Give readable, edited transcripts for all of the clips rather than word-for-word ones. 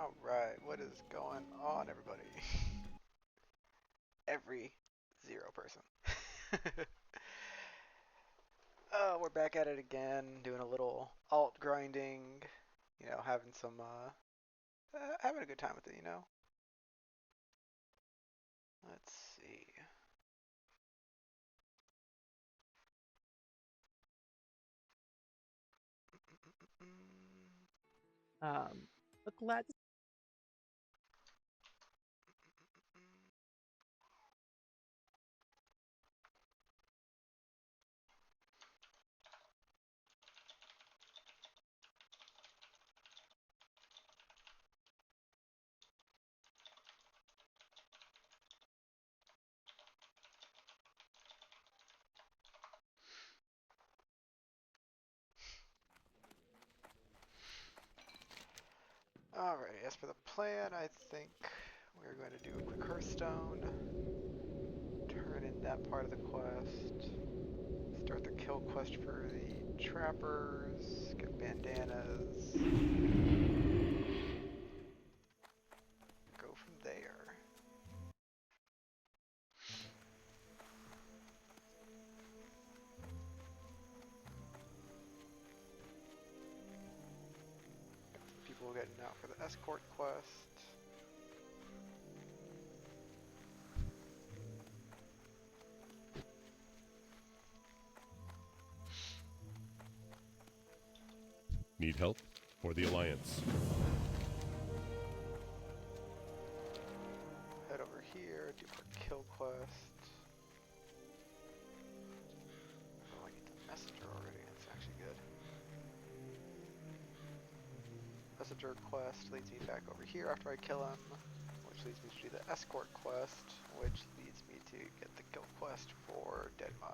Alright, what is going on, everybody? Every zero person. We're back at it again, doing a little alt grinding, having some, having a good time with it. Let's see. But glad to Alright, as for the plan, I think we're going to do a quick Hearthstone, turn in that part of the quest, start the kill quest for the trappers, get bandanas, go from there. People getting out for the escort quest. Need help? For the Alliance. Head over here, do our kill quest. Oh, I need the messenger already, that's actually good. Messenger quest leads me back over here after I kill him, which leads me to do the escort quest, which leads me to get the kill quest for Dead Mines.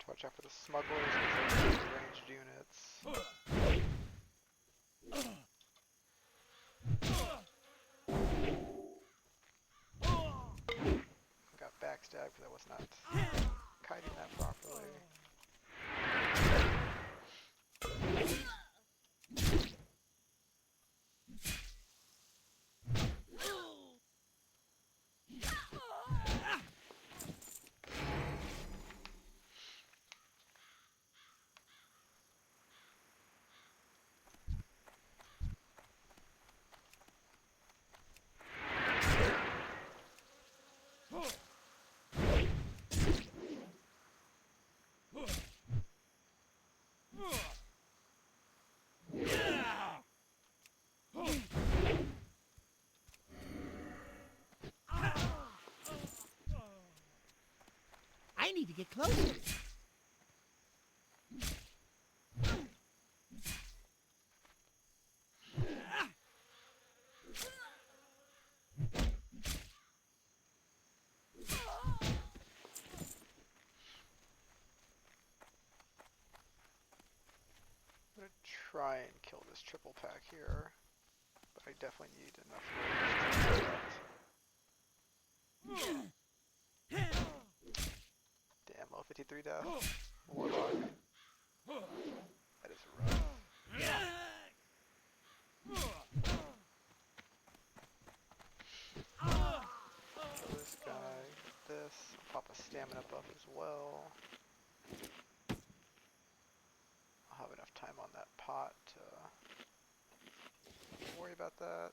Watch out for the smugglers because they're ranged units. Got backstabbed because I was not kiting that properly. I need to get closer. I'm gonna try and kill this triple pack here, but I definitely need enough range to do that. Damn, level 53 death. Warlock. That is rough. stamina buff as well. I'll have enough time on that pot to worry about that.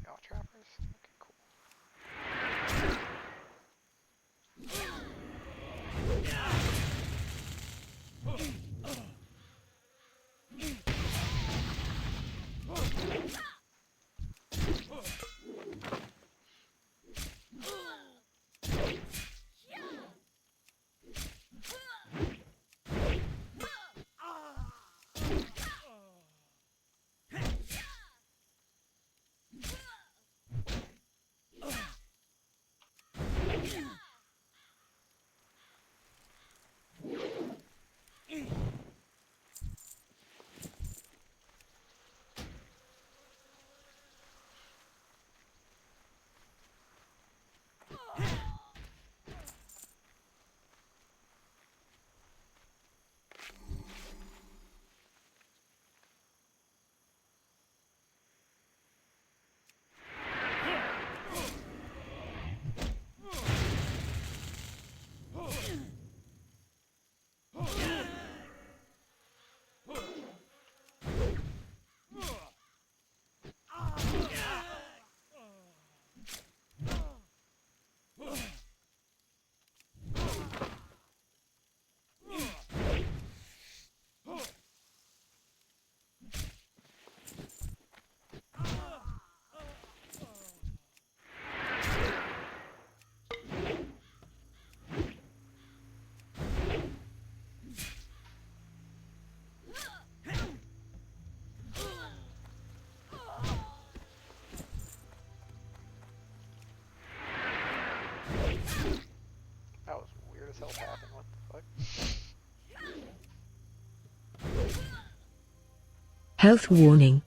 Yaw trappers? Okay, cool. That was weird as hell tapping, what the fuck? Health warning.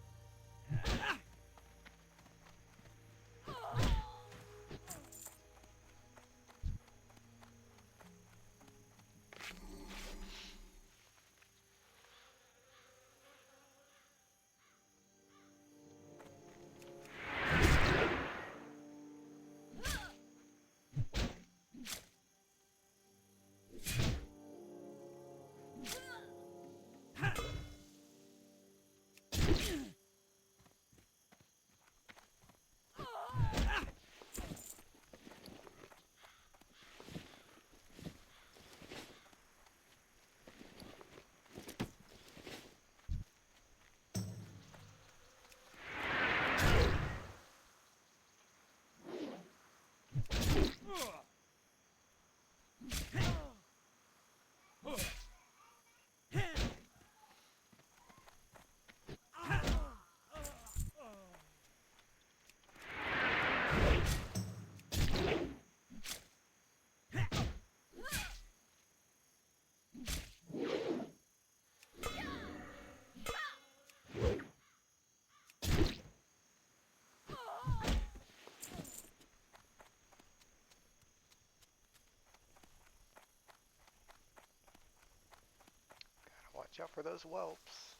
Watch out for those whelps.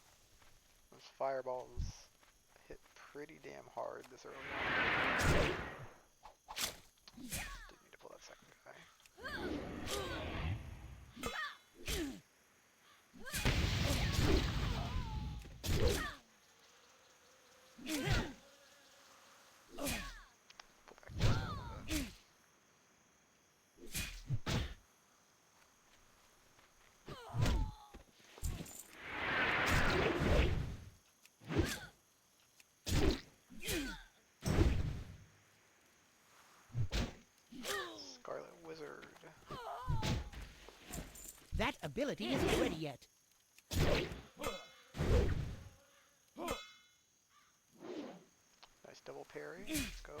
Those fireballs hit pretty damn hard this early on. Didn't need to pull that second guy. Pull back just a little bit. Scarlet Wizard. That ability isn't ready yet. Nice double parry. Let's go.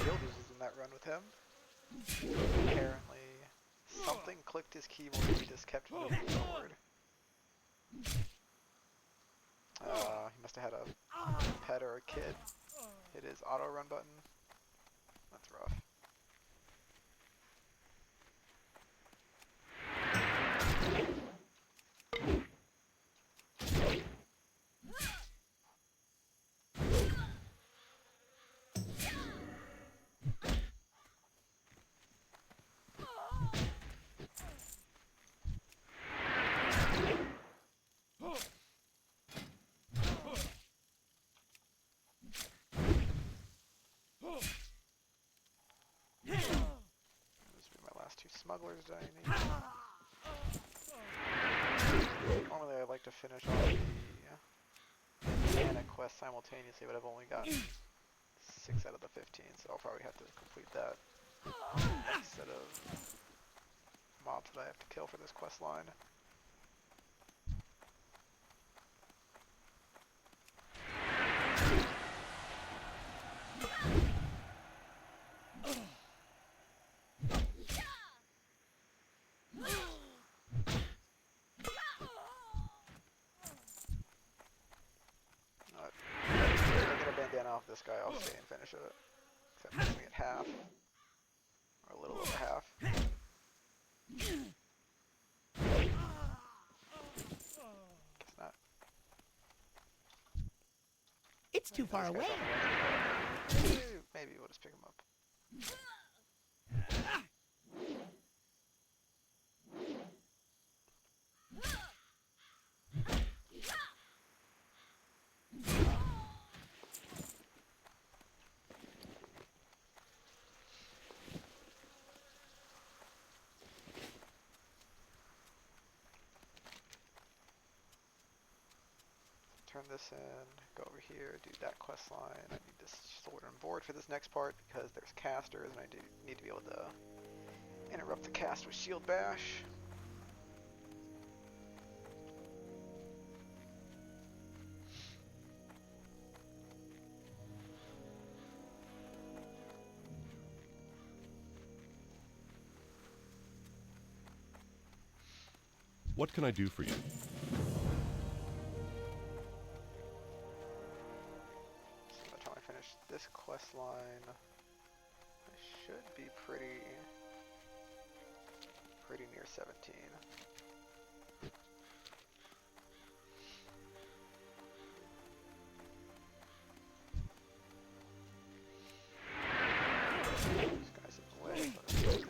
Guild uses in that run with him. Apparently, clicked his keyboard, he just kept moving forward. He must have had a pet or a kid. Hit his auto run button. That's rough. Two smugglers dying. Normally I'd like to finish off the mana quest simultaneously, but I've only gotten 6 out of the 15, so I'll probably have to complete that next set of mobs that I have to kill for this quest line. Off this guy, I'll stay and finish it. Except missing it half. Or a little over half. Guess not. It's too far away. Maybe we'll just pick him up. Turn this in, go over here, do that quest line. I need this sword and board for this next part because there's casters and I need to be able to interrupt the cast with shield bash. What can I do for you? This quest line should be pretty near 17. This guy's in the way, but I him.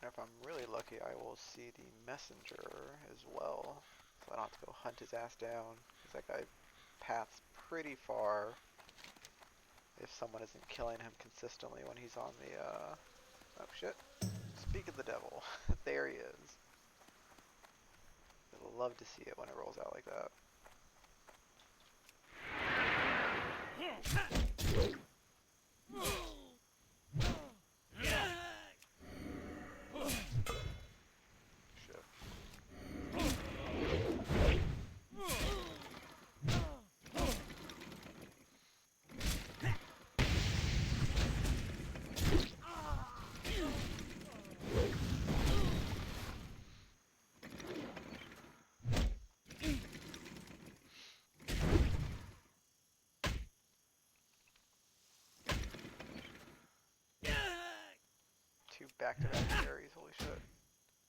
If I'm really lucky, I will see the messenger as well, so I don't have to go hunt his ass down, because that guy paths pretty far if someone isn't killing him consistently when he's on the, oh shit, speak of the devil, there he is. I'd love to see it when it rolls out like that. Back-to-back carries, holy shit.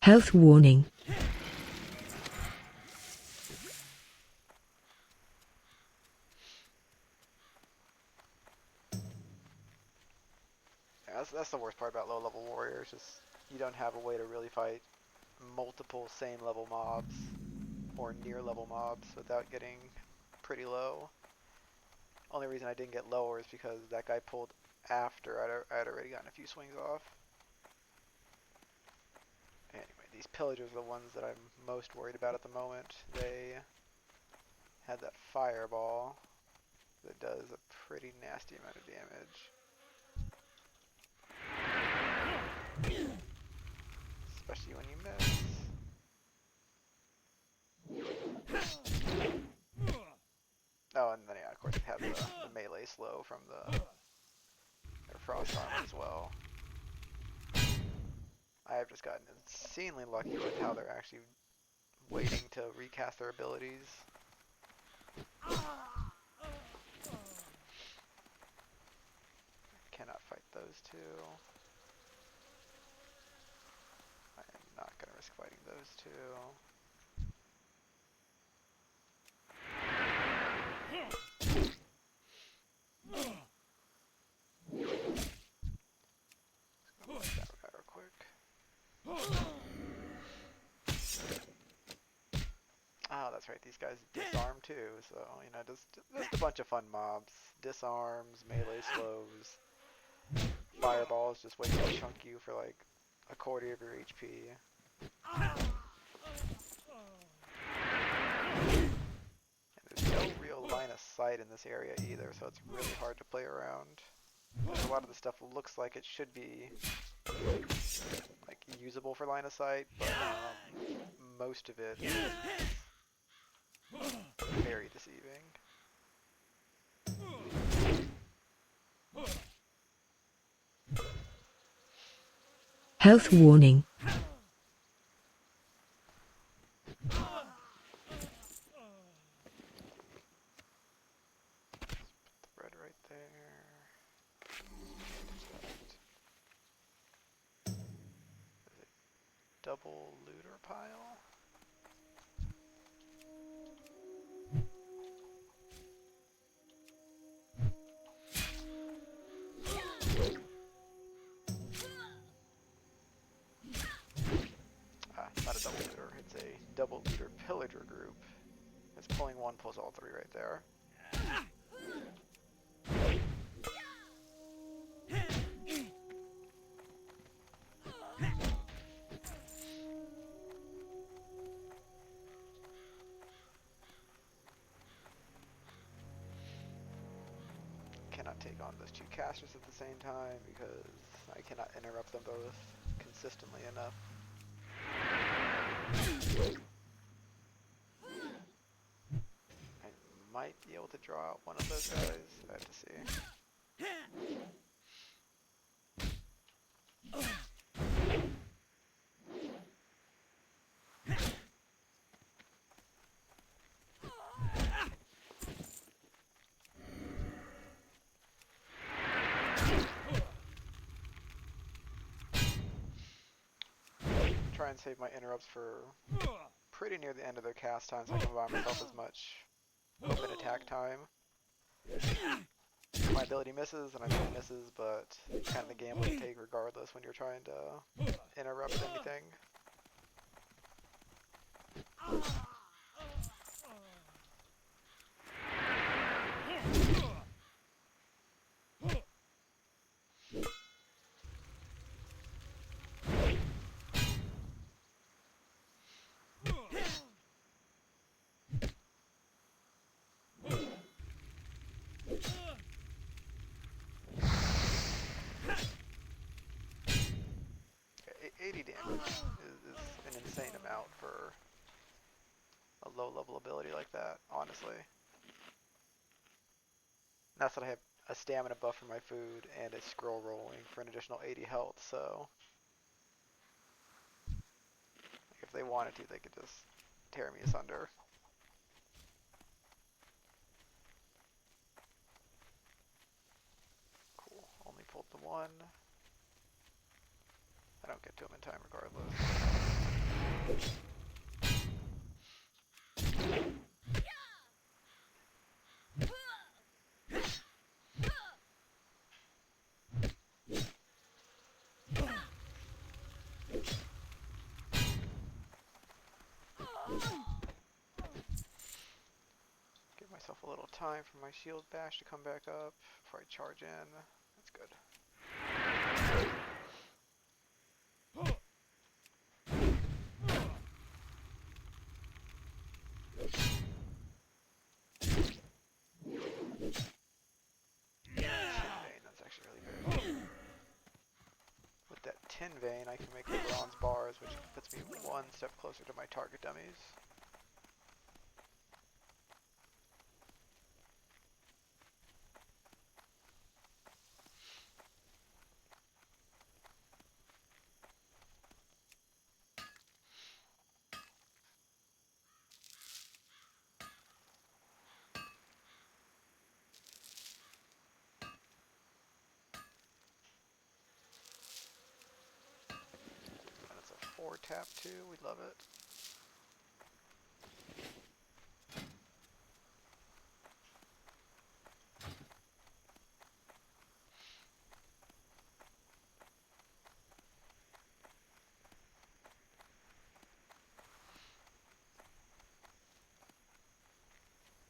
Health warning. Yeah, that's the worst part about low-level warriors, just you don't have a way to really fight multiple same level mobs or near level mobs without getting pretty low. Only reason I didn't get lower is because that guy pulled after I'd already gotten a few swings off. Anyway, these pillagers are the ones that I'm most worried about at the moment. They had that fireball that does a pretty nasty amount of damage. Especially when you miss. Oh, and then yeah, of course it has the melee slow from their frost armor as well. I have just gotten insanely lucky with how they're actually waiting to recast their abilities. Cannot fight those two. I am not going to risk fighting those two. Just gonna that real quick. Oh, that's right. These guys disarm too, so you know, just a bunch of fun mobs. Disarms, melee slows, fireballs just wait to chunk you for like a quarter of your HP. And there's no real line of sight in this area either, so it's really hard to play around. A lot of the stuff looks like it should be like usable for line of sight, but most of it is very deceiving. Health warning. Red right there. Is it double looter pile? Not a double looter, it's a double looter pillager group. It's pulling one pulls all three right there. Cannot take on those two casters at the same time because I cannot interrupt them both consistently enough. I might be able to draw out one of those guys. I have to see. Try and save my interrupts for pretty near the end of their cast time so I can allow myself as much open attack time. If my ability misses, and I know it misses, but it's kind of the gamble you take regardless when you're trying to interrupt anything. Okay, 80 damage is an insane amount for a low level ability like that, honestly. That's that I have a stamina buff for my food and a scroll rolling for an additional 80 health, so like, if they wanted to, they could just tear me asunder. Cool, only pulled the one. I don't get to him in time regardless. time for my shield bash to come back up before I charge in. That's good. That's actually really big. With that tin vein, I can make the bronze bars, which puts me one step closer to my target dummies. And it's a 4 tap too, we love it.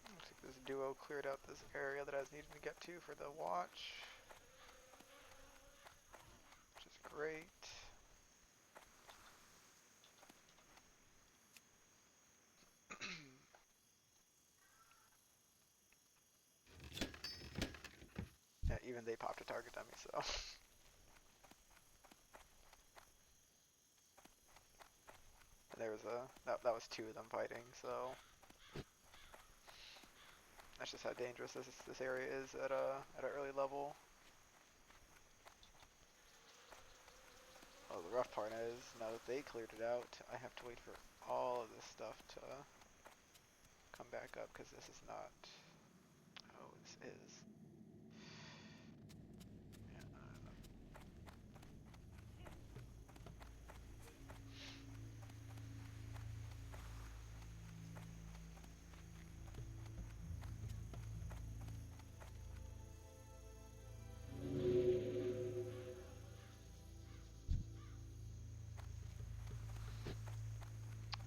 Looks like this duo cleared out this area that I was needing to get to for the watch, which is great. Yeah, even they popped a target dummy, so. And there was that was 2 of them fighting, so. That's just how dangerous this area is at an early level. Oh, the rough part is, now that they cleared it out, I have to wait for all of this stuff to come back up, because this is not... Oh, this is.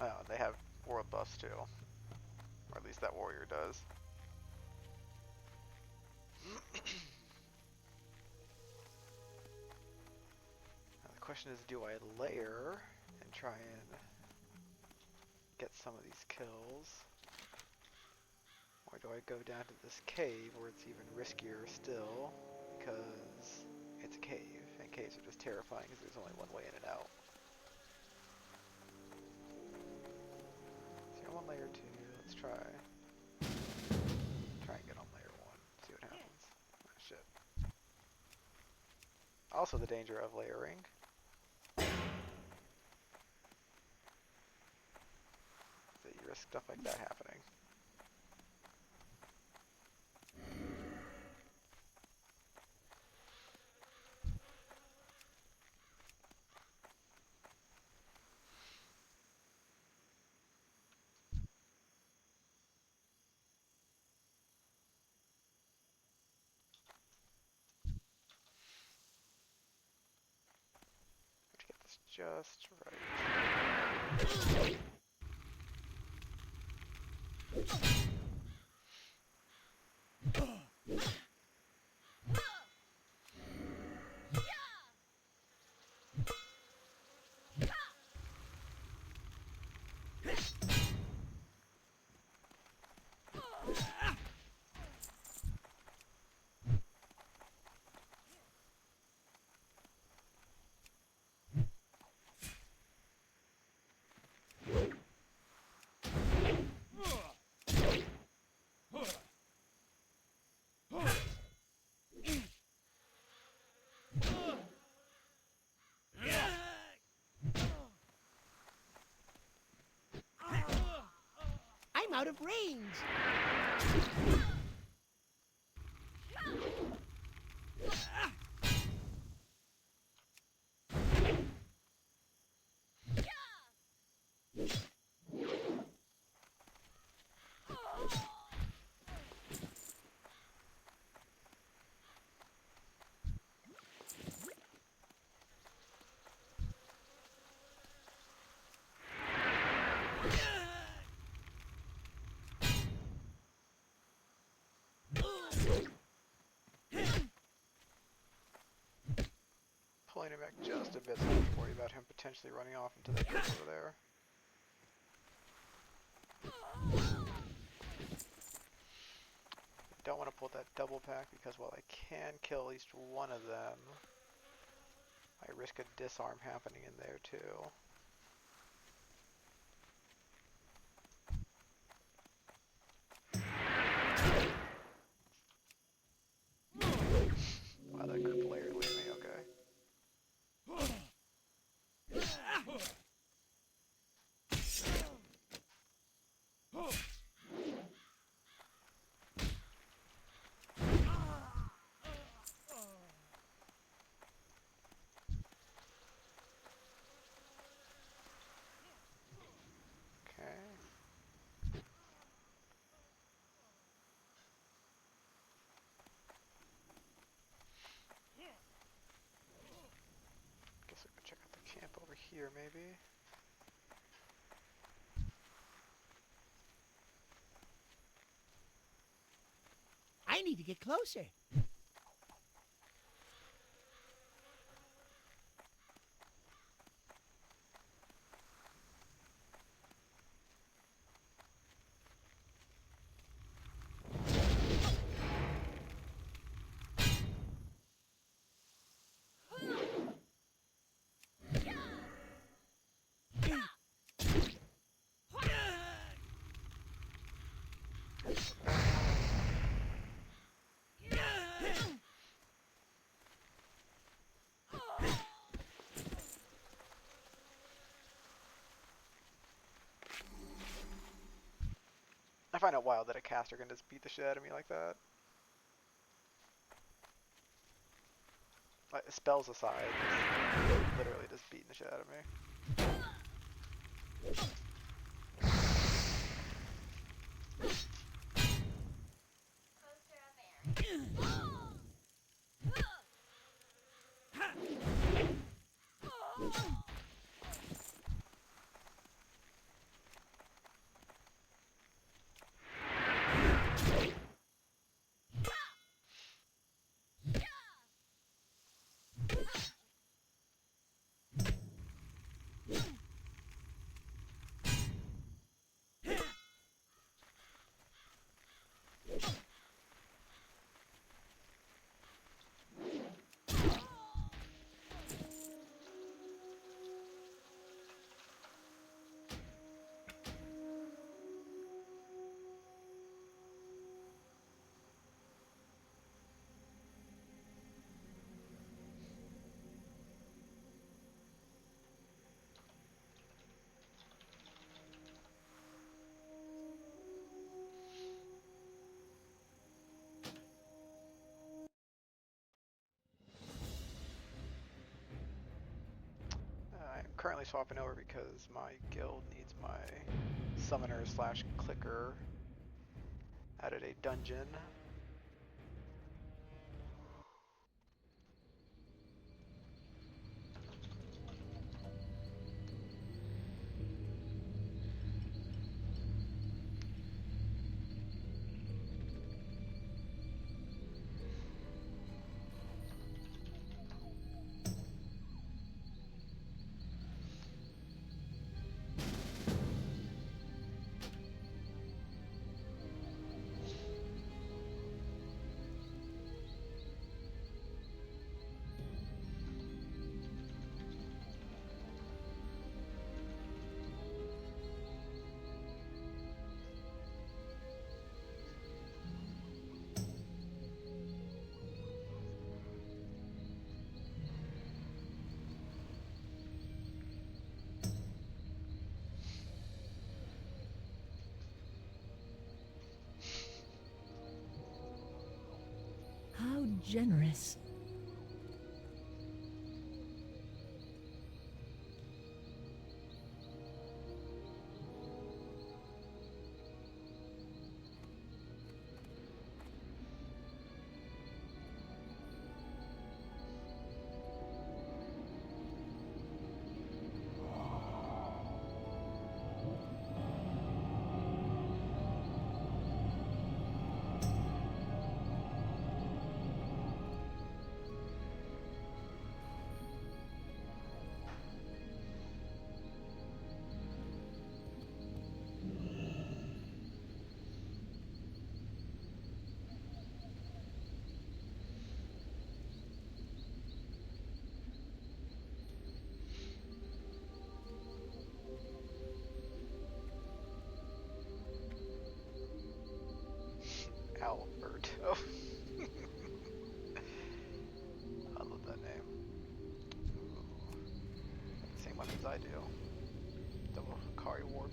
Yeah, oh, they have world buffs too. Or at least that warrior does. Now the question is, do I layer and try and get some of these kills? Or do I go down to this cave where it's even riskier still, because it's a cave, and caves are just terrifying because there's only one way in and out. So you're on layer 2, let's try and get on layer 1, see what happens. Oh shit. Also the danger of layering. That you risk stuff like that happening. Have to get this just right. I'm out of range. just a bit so I don't have to worry about him potentially running off into that pit over there. Don't want to pull that double pack because while I can kill at least one of them, I risk a disarm happening in there too. Wow, that group layered away at me, okay. Okay. Guess I could check out the camp over here, maybe. I need to get closer. I find it wild that a caster can just beat the shit out of me like that. Like, spells aside, literally just beating the shit out of me. I'm currently swapping over because my guild needs my summoner slash clicker out of a dungeon. How generous.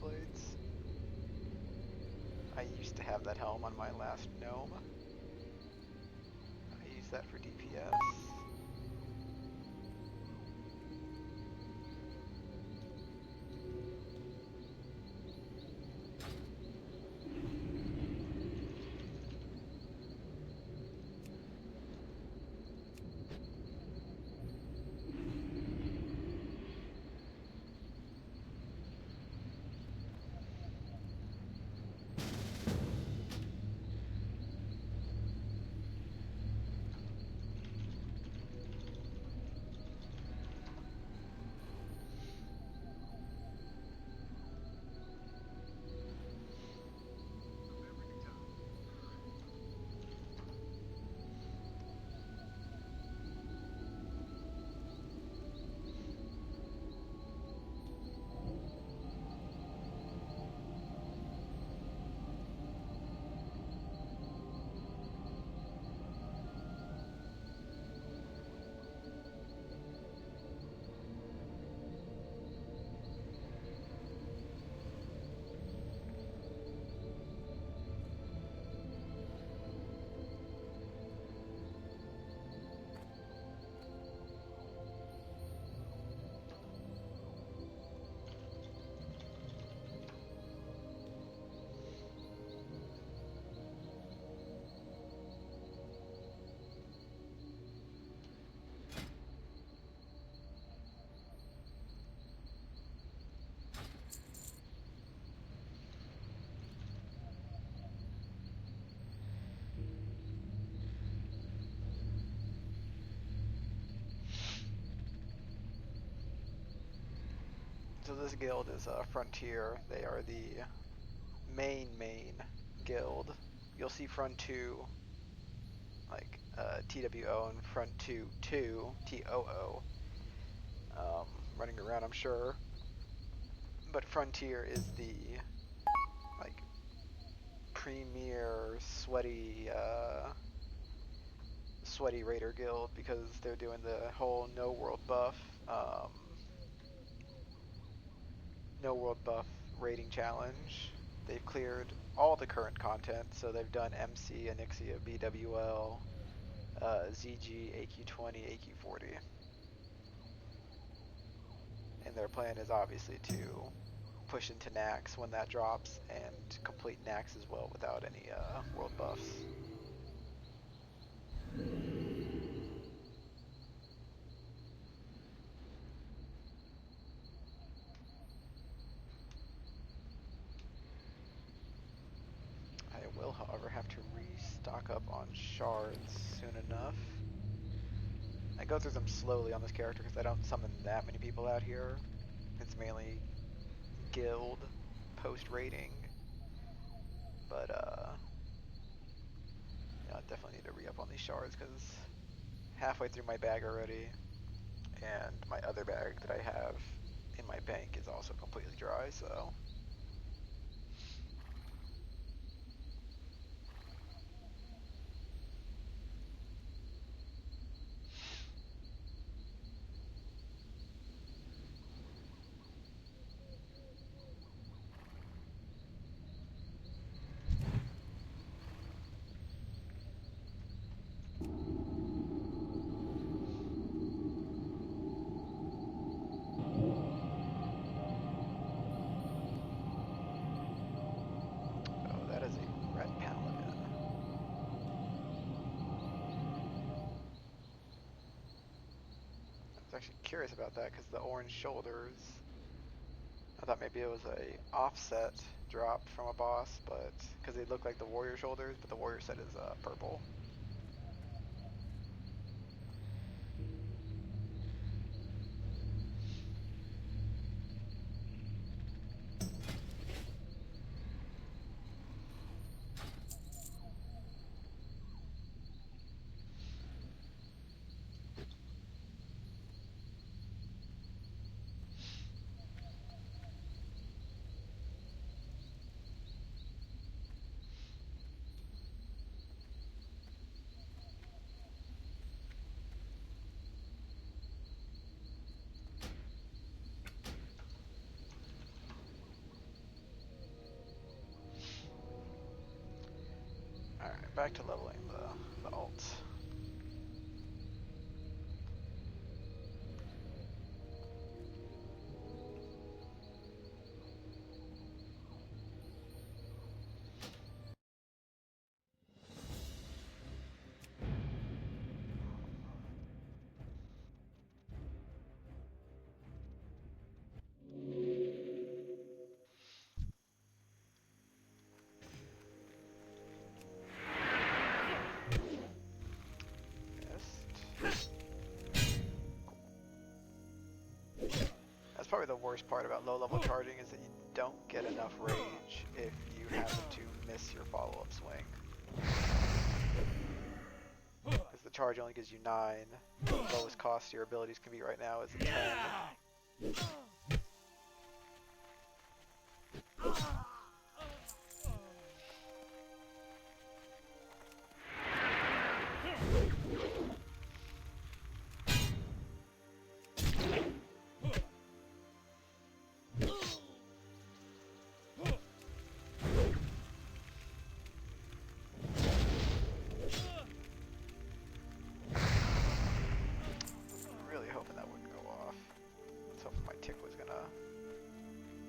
blades. I used to have that helm on my last gnome. I use that for DPS. So this guild is Frontier. They are the main guild. You'll see Front 2, like TWO, and Front 2 TOO, running around, I'm sure. But Frontier is the like premier sweaty raider guild because they're doing the whole no world buff raiding challenge. They've cleared all the current content, so they've done MC, Onyxia, BWL, ZG, AQ20, AQ40. And their plan is obviously to push into Nax when that drops and complete Nax as well without any world buffs. I will, however, have to restock up on shards soon enough. I go through them slowly on this character because I don't summon that many people out here. It's mainly guild post-raiding, but I definitely need to re-up on these shards because halfway through my bag already, and my other bag that I have in my bank is also completely dry, so... Oh, that is a red paladin. I was actually curious about that because the orange shoulders, I thought maybe it was a offset drop from a boss, but because they look like the warrior shoulders, but the warrior set is purple. back to leveling the alts. That's probably the worst part about low level charging is that you don't get enough range if you happen to miss your follow-up swing. Because the charge only gives you 9. The lowest cost your abilities can be right now is a 10. Really hoping that wouldn't go off. I was hoping my tick was gonna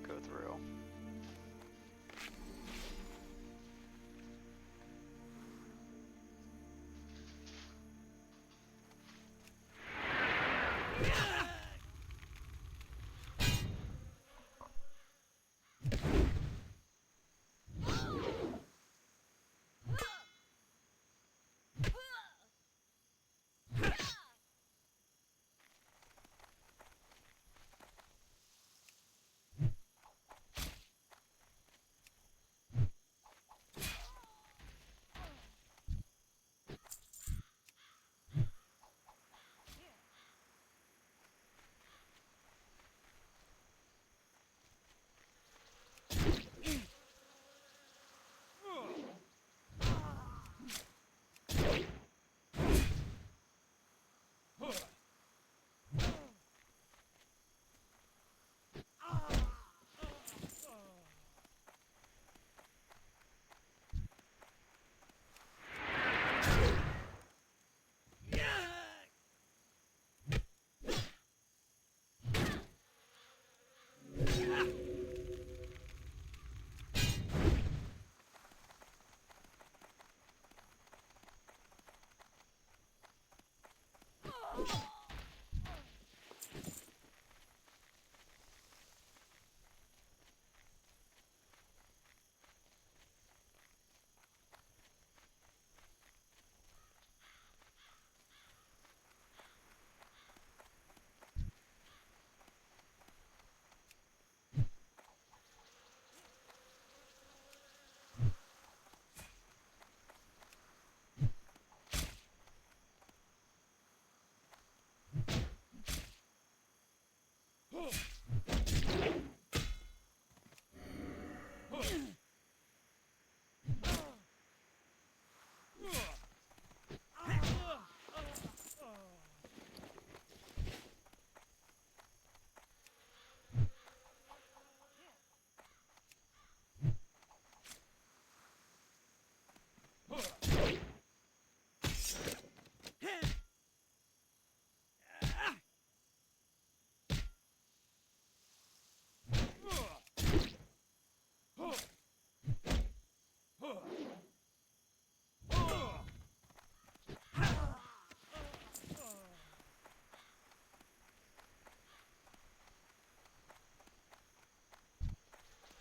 go through.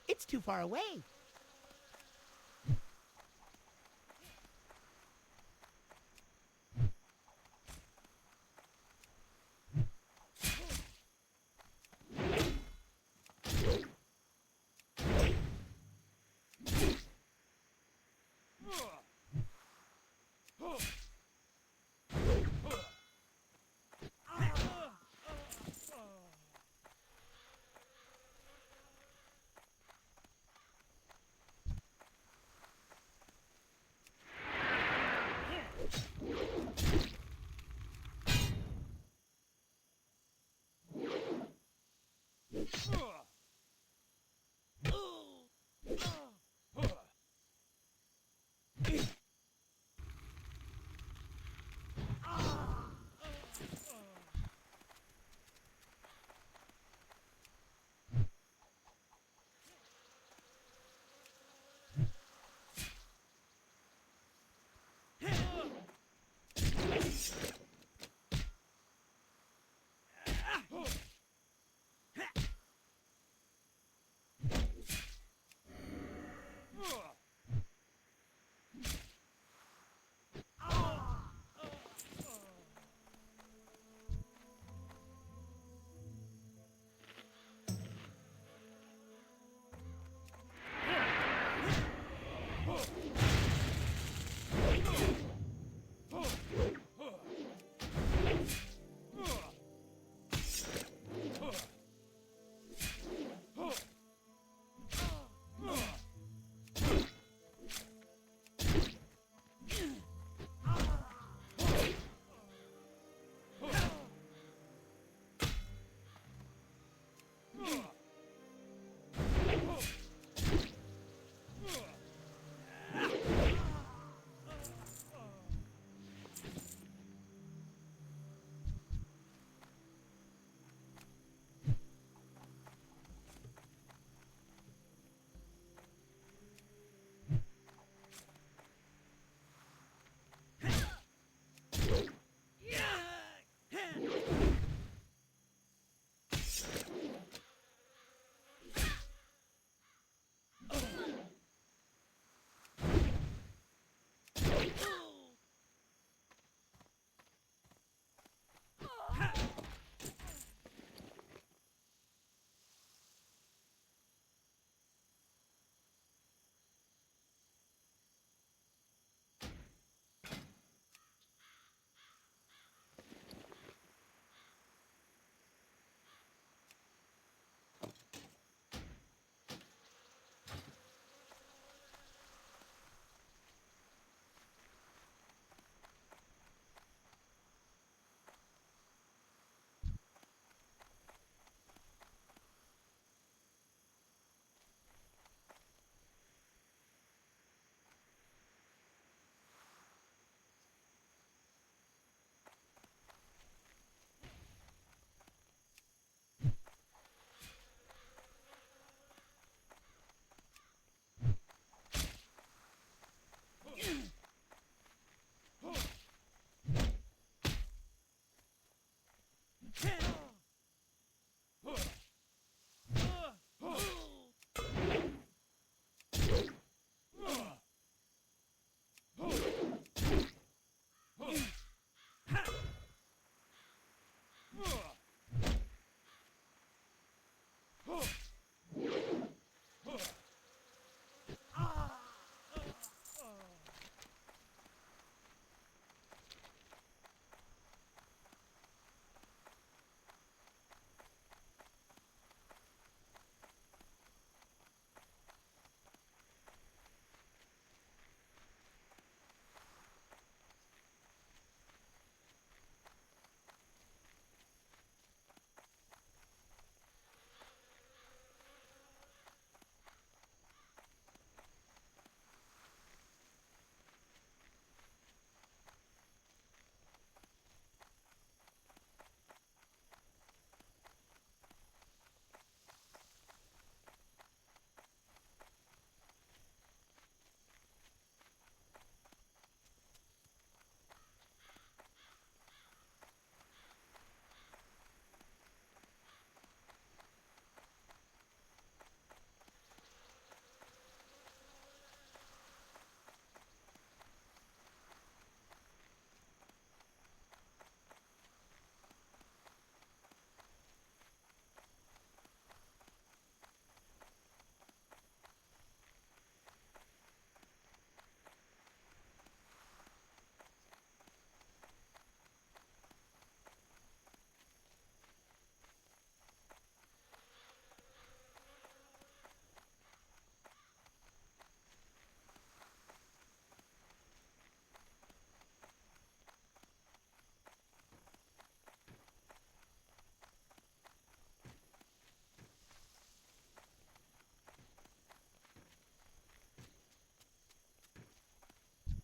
It's too far away.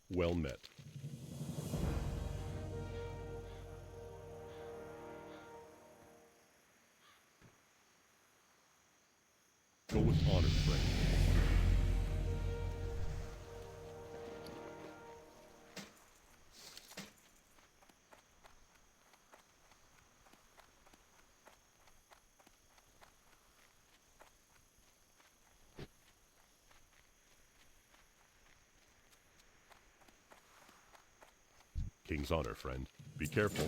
Well met. Go with honor, friend. King's honor, friend. Be careful.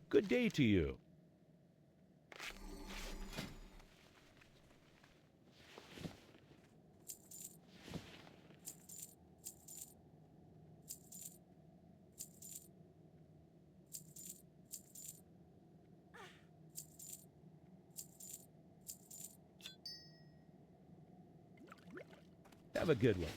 Good day to you. Have a good one.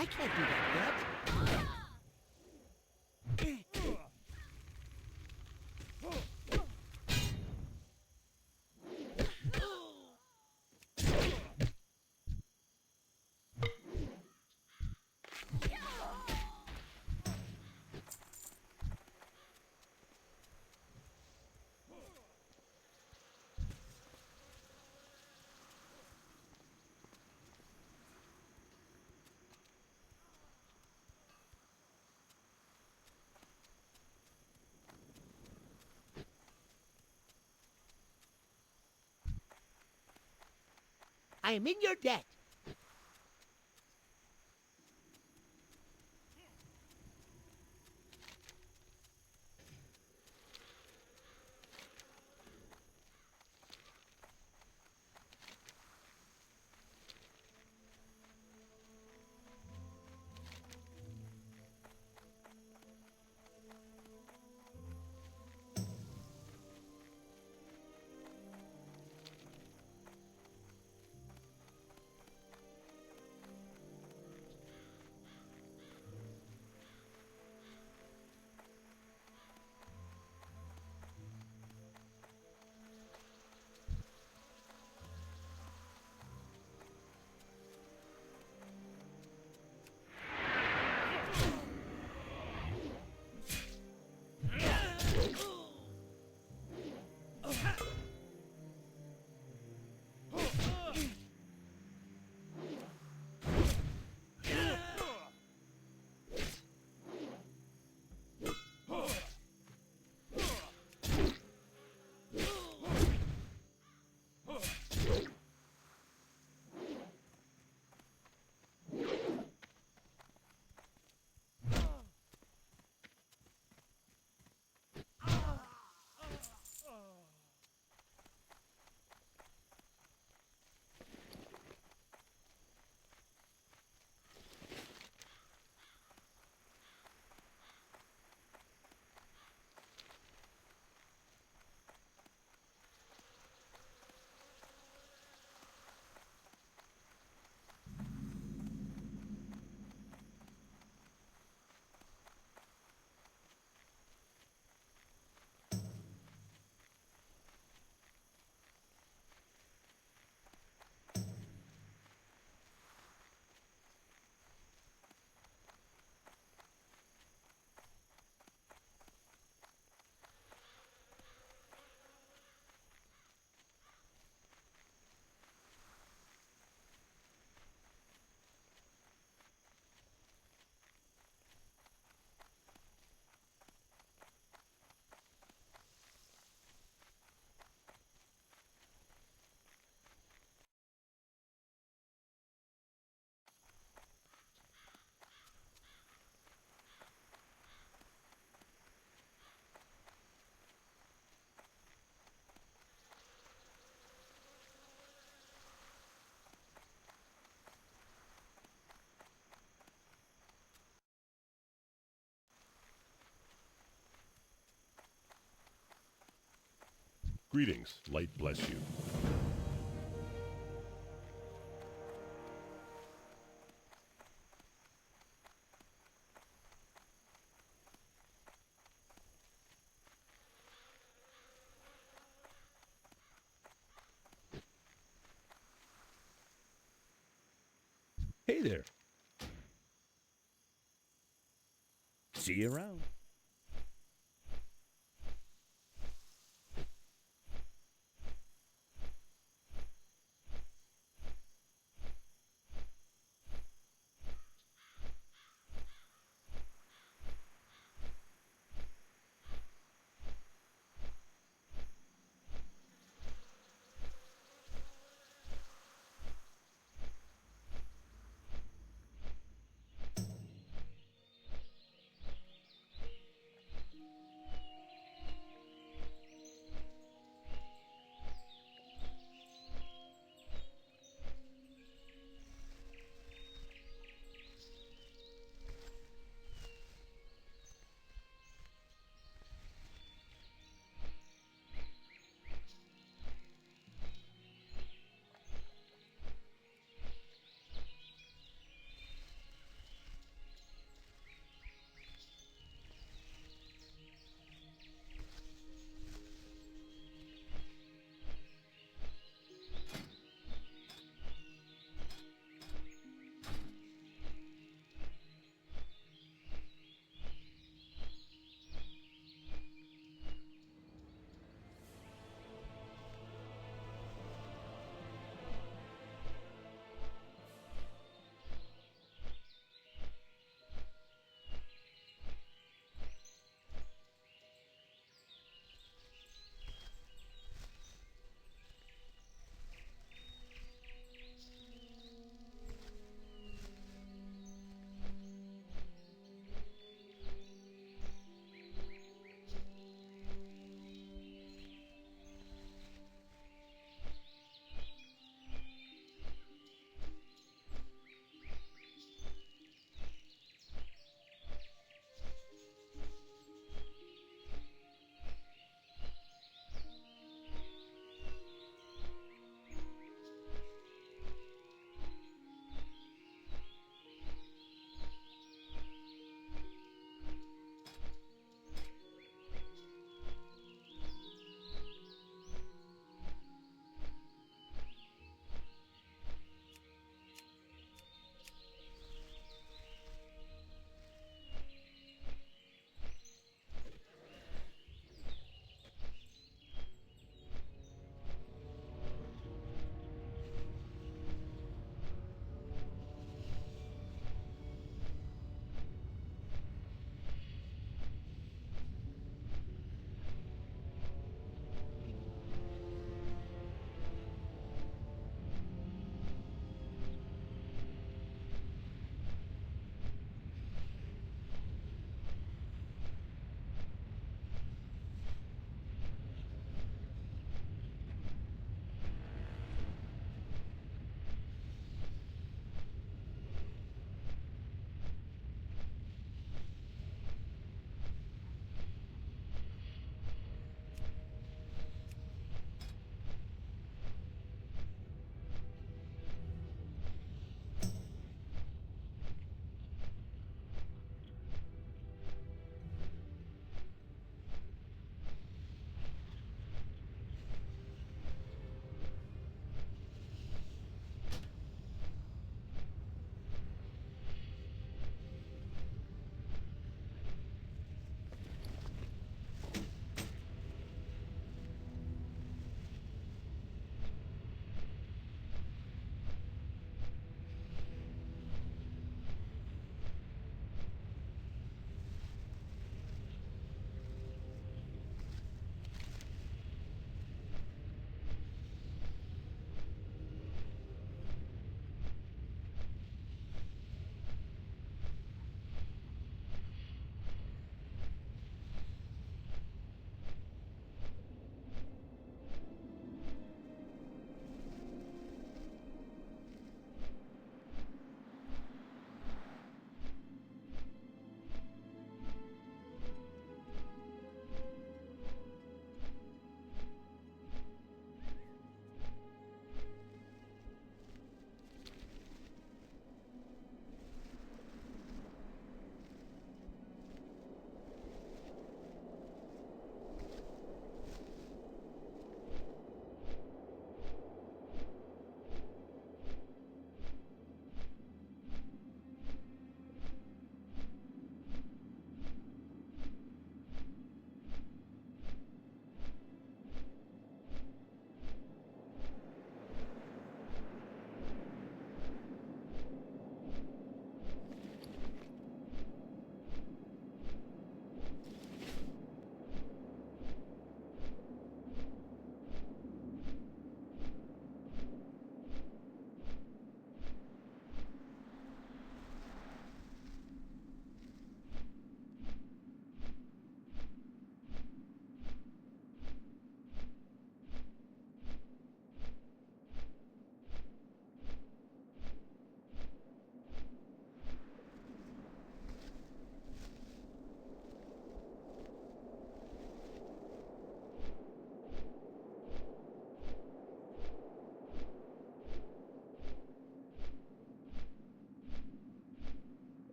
I can't do that yet. I am in your debt. Greetings, light bless you. Hey there. See you around.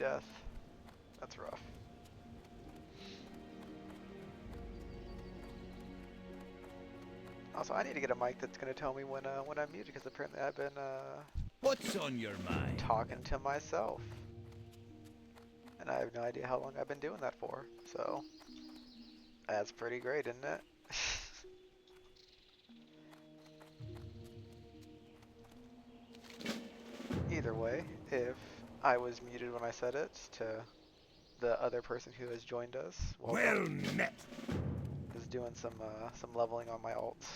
death. That's rough. Also, I need to get a mic that's gonna tell me when I'm muted, because apparently I've been What's on your mind? talking to myself, and I have no idea how long I've been doing that for. So that's pretty great, isn't it? Either way, if I was muted when I said it to the other person who has joined us, Well welcome. met. Is doing some leveling on my alts.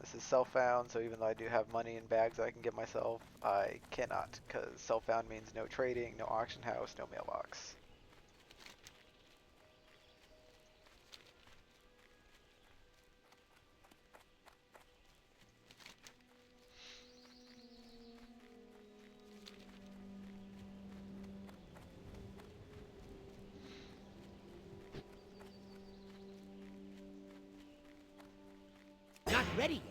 This is self-found, so even though I do have money in bags that I can give myself, I cannot, because self-found means no trading, no auction house, no mailbox. Not ready yet.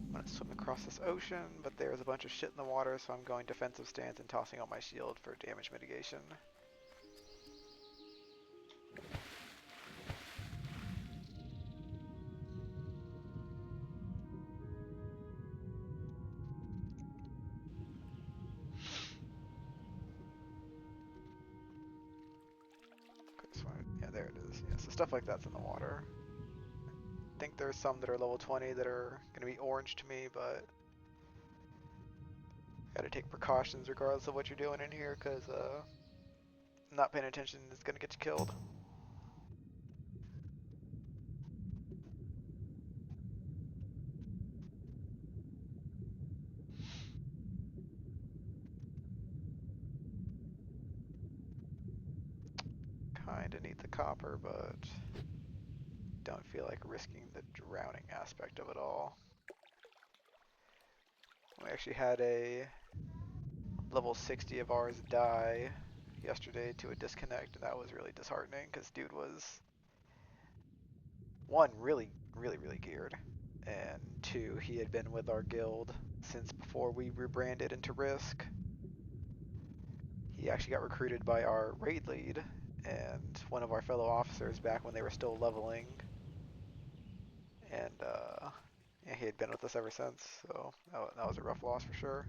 I'm going to swim across this ocean, but there's a bunch of shit in the water, so I'm going defensive stance and tossing out my shield for damage mitigation. Yeah, there it is. Yeah, so stuff like that's in the water. I think there's some that are level 20 that are going to be orange to me, but gotta take precautions regardless of what you're doing in here, because not paying attention is going to get you killed. Kinda need the copper, but don't feel like risking the drowning aspect of it all. We actually had a level 60 of ours die yesterday to a disconnect, and that was really disheartening, because dude was, one, really geared, and two, he had been with our guild since before we rebranded into Risk. He actually got recruited by our raid lead and one of our fellow officers back when they were still leveling, and yeah, he had been with us ever since, so that was a rough loss for sure.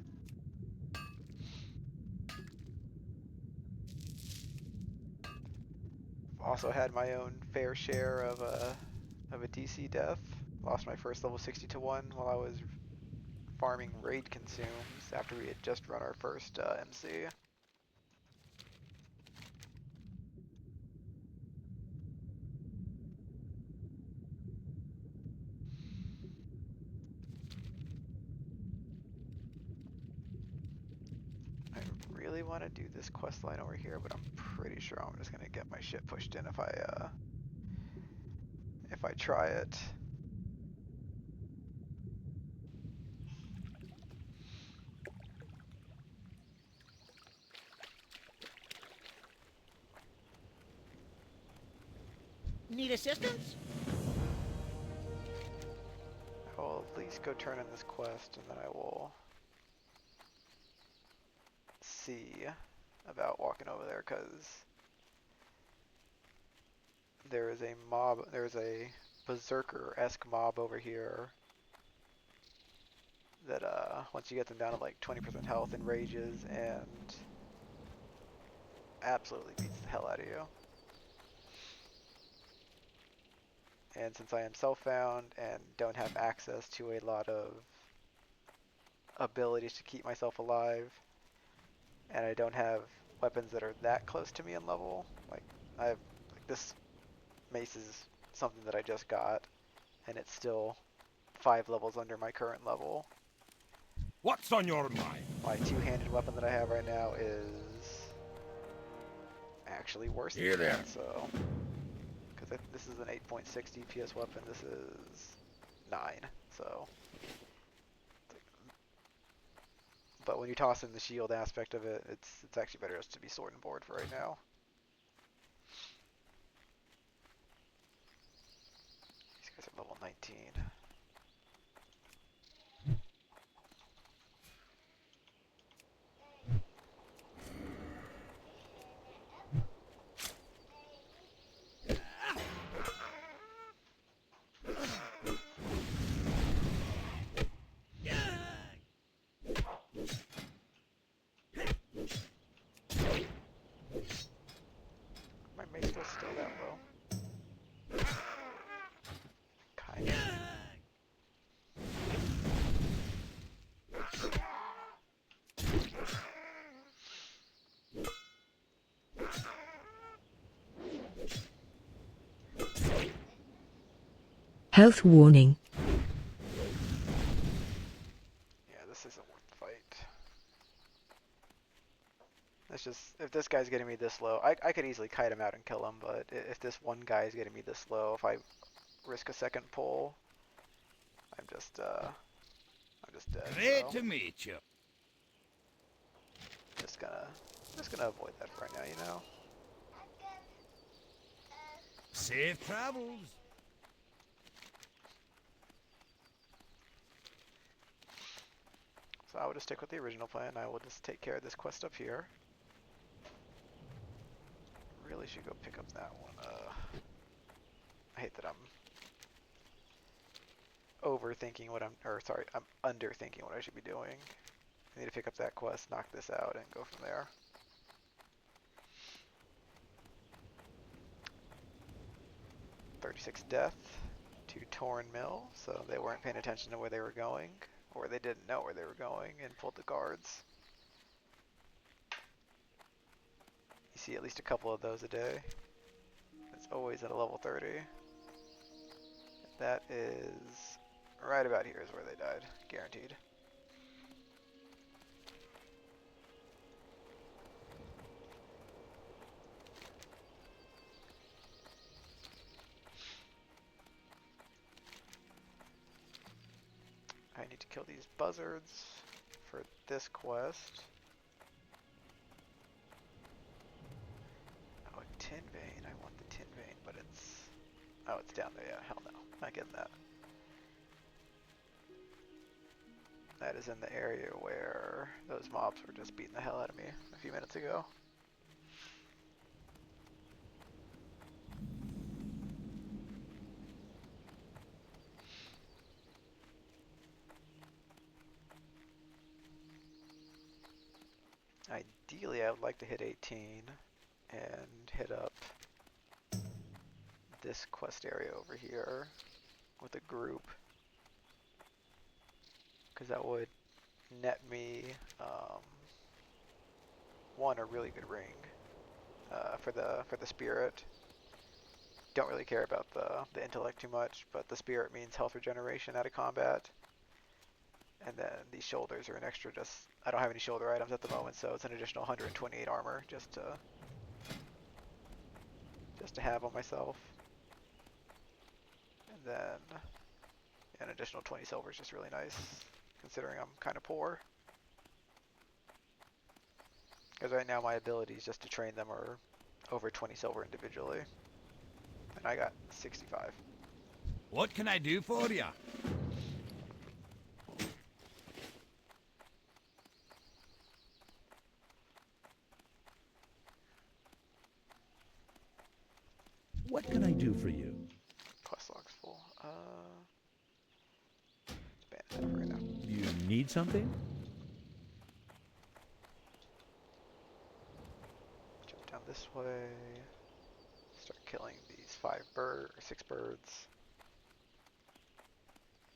Also had my own fair share of a DC death. Lost my first level 60 to 1 while I was farming raid consumes after we had just run our first MC. I really want to do this quest line over here, but I'm pretty sure I'm just gonna get my shit pushed in if I try it. Need assistance? I will at least go turn in this quest, and then I will see about walking over there, because there is a mob, there's a berserker-esque mob over here that once you get them down to like 20% health, enrages and absolutely beats the hell out of you. And since I am self-found and don't have access to a lot of abilities to keep myself alive, and I don't have weapons that are that close to me in level, like I have, like, this mace is something that I just got, and it's still 5 levels under my current level. What's on your mind? My two-handed weapon that I have right now is actually worse than Here there. that, so, because this is an 8.6 DPS weapon, this is 9, so. But when you toss in the shield aspect of it, it's actually better just to be sword and board for right now. These guys are level 19. Health warning. Yeah, this isn't worth the fight. That's just, if this guy's getting me this low, I could easily kite him out and kill him, but if this one guy is getting me this low, if I risk a second pull, I'm just dead. Great So to meet you. just gonna avoid that for right now, you know. Safe travels. So I will just stick with the original plan. I will just take care of this quest up here. Really should go pick up that one. I hate that I'm overthinking what I'm underthinking what I should be doing. I need to pick up that quest, knock this out, and go from there. "36 death, 2 torn mill," so they weren't paying attention to where they were going, or they didn't know where they were going and pulled the guards. You see at least a couple of those a day. It's always at a level 30. That is right about here is where they died, guaranteed. I need to kill these buzzards for this quest. Oh, a tin vein. I want the tin vein, but it's... Oh, it's down there. Yeah, hell no. Not getting that. That is in the area where those mobs were just beating the hell out of me a few minutes ago. Ideally, I would like to hit 18 and hit up this quest area over here with a group, because that would net me one, a really good ring for the spirit. Don't really care about the intellect too much, but the spirit means health regeneration out of combat. And then these shoulders are an extra, just, I don't have any shoulder items at the moment, so it's an additional 128 armor just to have on myself. And then an additional 20 silver is just really nice, considering I'm kind of poor. Because right now my abilities just to train them are over 20 silver individually. And I got 65. What can I do for you? What can I do for you? Quest log's full. Let's ban that for right now. You need something? Jump down this way. Start killing these 6 birds.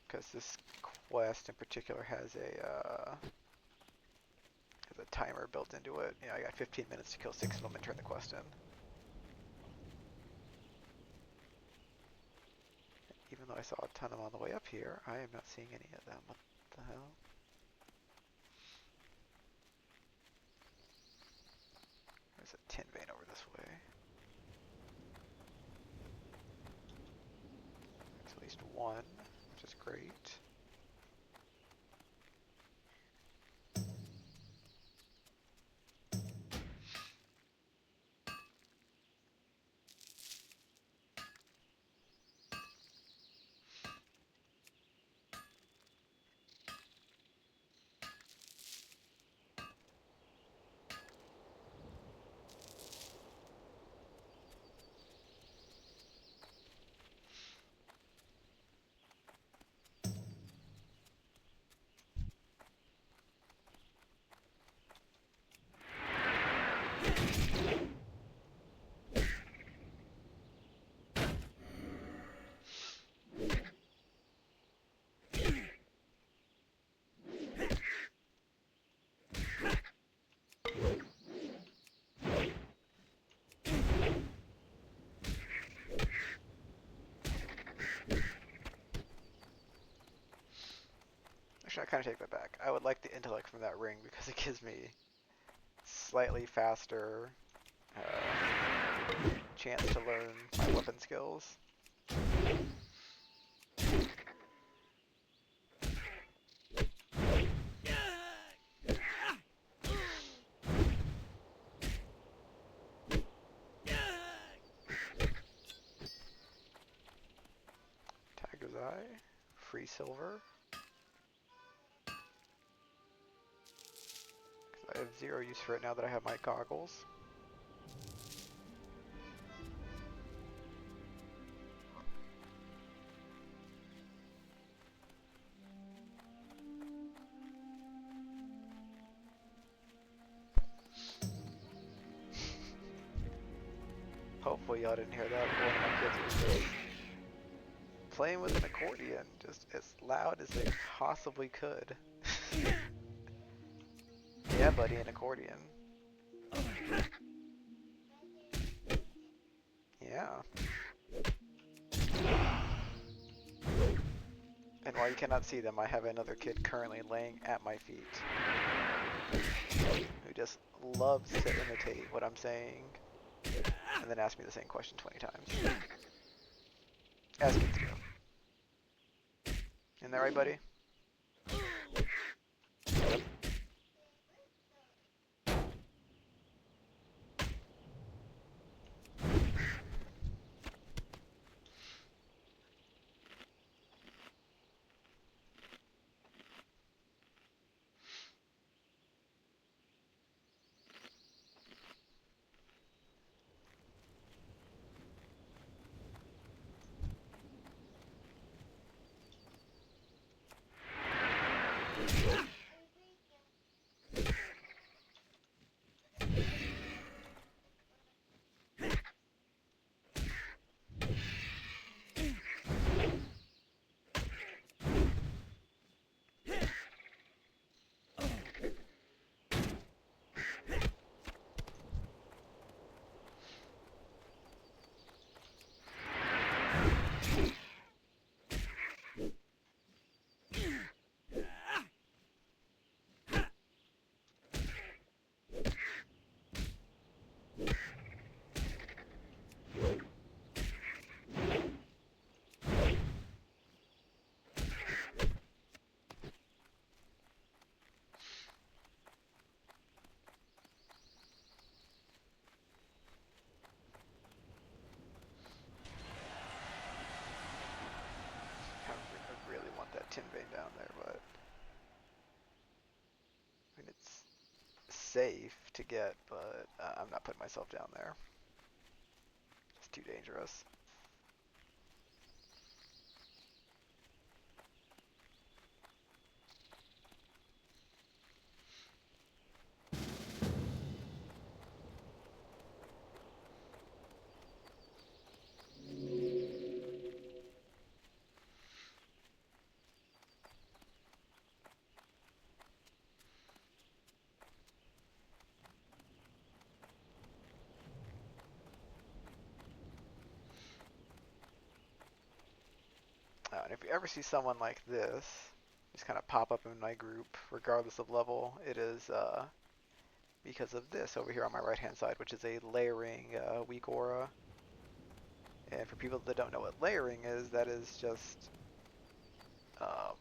Because this quest in particular has a timer built into it. You know, I got 15 minutes to kill 6 of them and turn the quest in. Even though I saw a ton of them on the way up here, I am not seeing any of them. What the hell? There's a tin vein over this way. There's at least one, which is great. kind of take that back. I would like the intellect from that ring because it gives me slightly faster chance to learn my weapon skills. Tiger's Eye, free silver. I have 0 use for it now that I have my goggles. Hopefully y'all didn't hear that. One of my kids was just playing with an accordion, just as loud as they possibly could. Yeah, buddy, an accordion. Yeah. And while you cannot see them, I have another kid currently laying at my feet who just loves to imitate what I'm saying and then ask me the same question 20 times. As kids do. Isn't that right, buddy? I really want that tin vein down there, but I mean, it's safe to get, but I'm not putting myself down there. It's too dangerous. And if you ever see someone like this, just kind of pop up in my group, regardless of level, it is because of this over here on my right hand side, which is a layering weak aura. And for people that don't know what layering is, that is just um,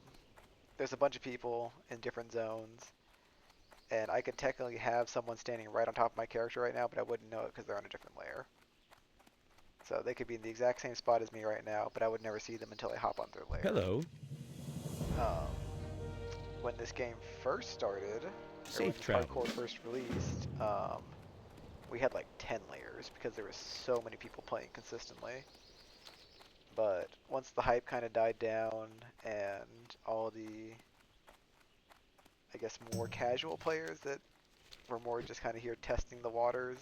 there's a bunch of people in different zones, and I could technically have someone standing right on top of my character right now, but I wouldn't know it because they're on a different layer. So they could be in the exact same spot as me right now, but I would never see them until I hop on their layer. Hello. Um, when this game first started, or when Safe this travels. hardcore first released, we had like 10 layers because there was so many people playing consistently. But once the hype kind of died down and all the, I guess, more casual players that were more just kind of here testing the waters,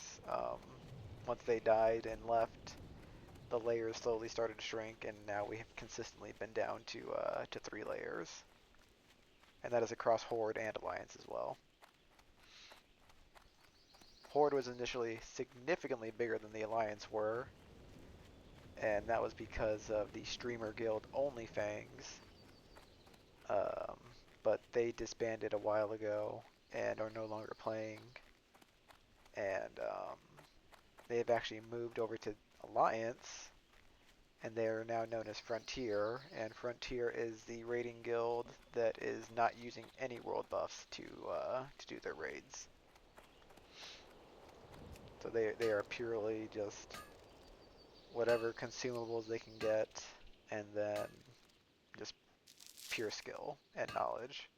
once they died and left, the layers slowly started to shrink, and now we have consistently been down to 3 layers. And that is across Horde and Alliance as well. Horde was initially significantly bigger than the Alliance were, and that was because of the streamer guild OnlyFangs but they disbanded a while ago and are no longer playing. And they've actually moved over to Alliance, and they are now known as Frontier. And Frontier is the raiding guild that is not using any world buffs to do their raids. So they are purely just whatever consumables they can get, and then just pure skill and knowledge.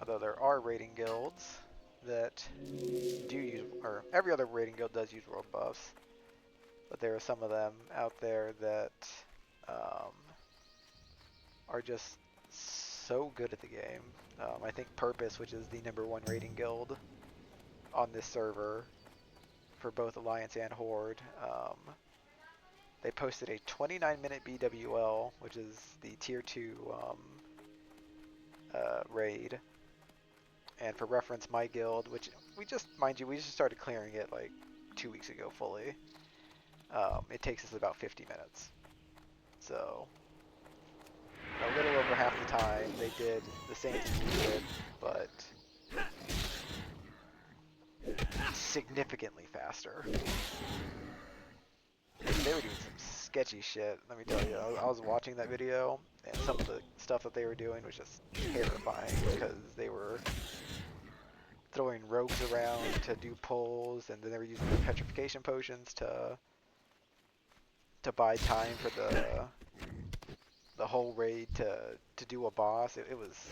Although there are raiding guilds that do use, or every other raiding guild does use world buffs, but there are some of them out there that um, are just so good at the game. I think Purpose, which is the #1 raiding guild on this server for both Alliance and Horde, they posted a 29-minute BWL, which is the tier 2 raid. And for reference, my guild, which mind you, we just started clearing it like 2 weeks ago fully. It takes us about 50 minutes. So a little over half the time they did the same thing we did, but significantly faster. They were doing some sketchy shit, let me tell you. I was watching that video, and some of the stuff that they were doing was just terrifying, because they were throwing rogues around to do pulls, and then they were using their petrification potions to buy time for the whole raid to do a boss. It was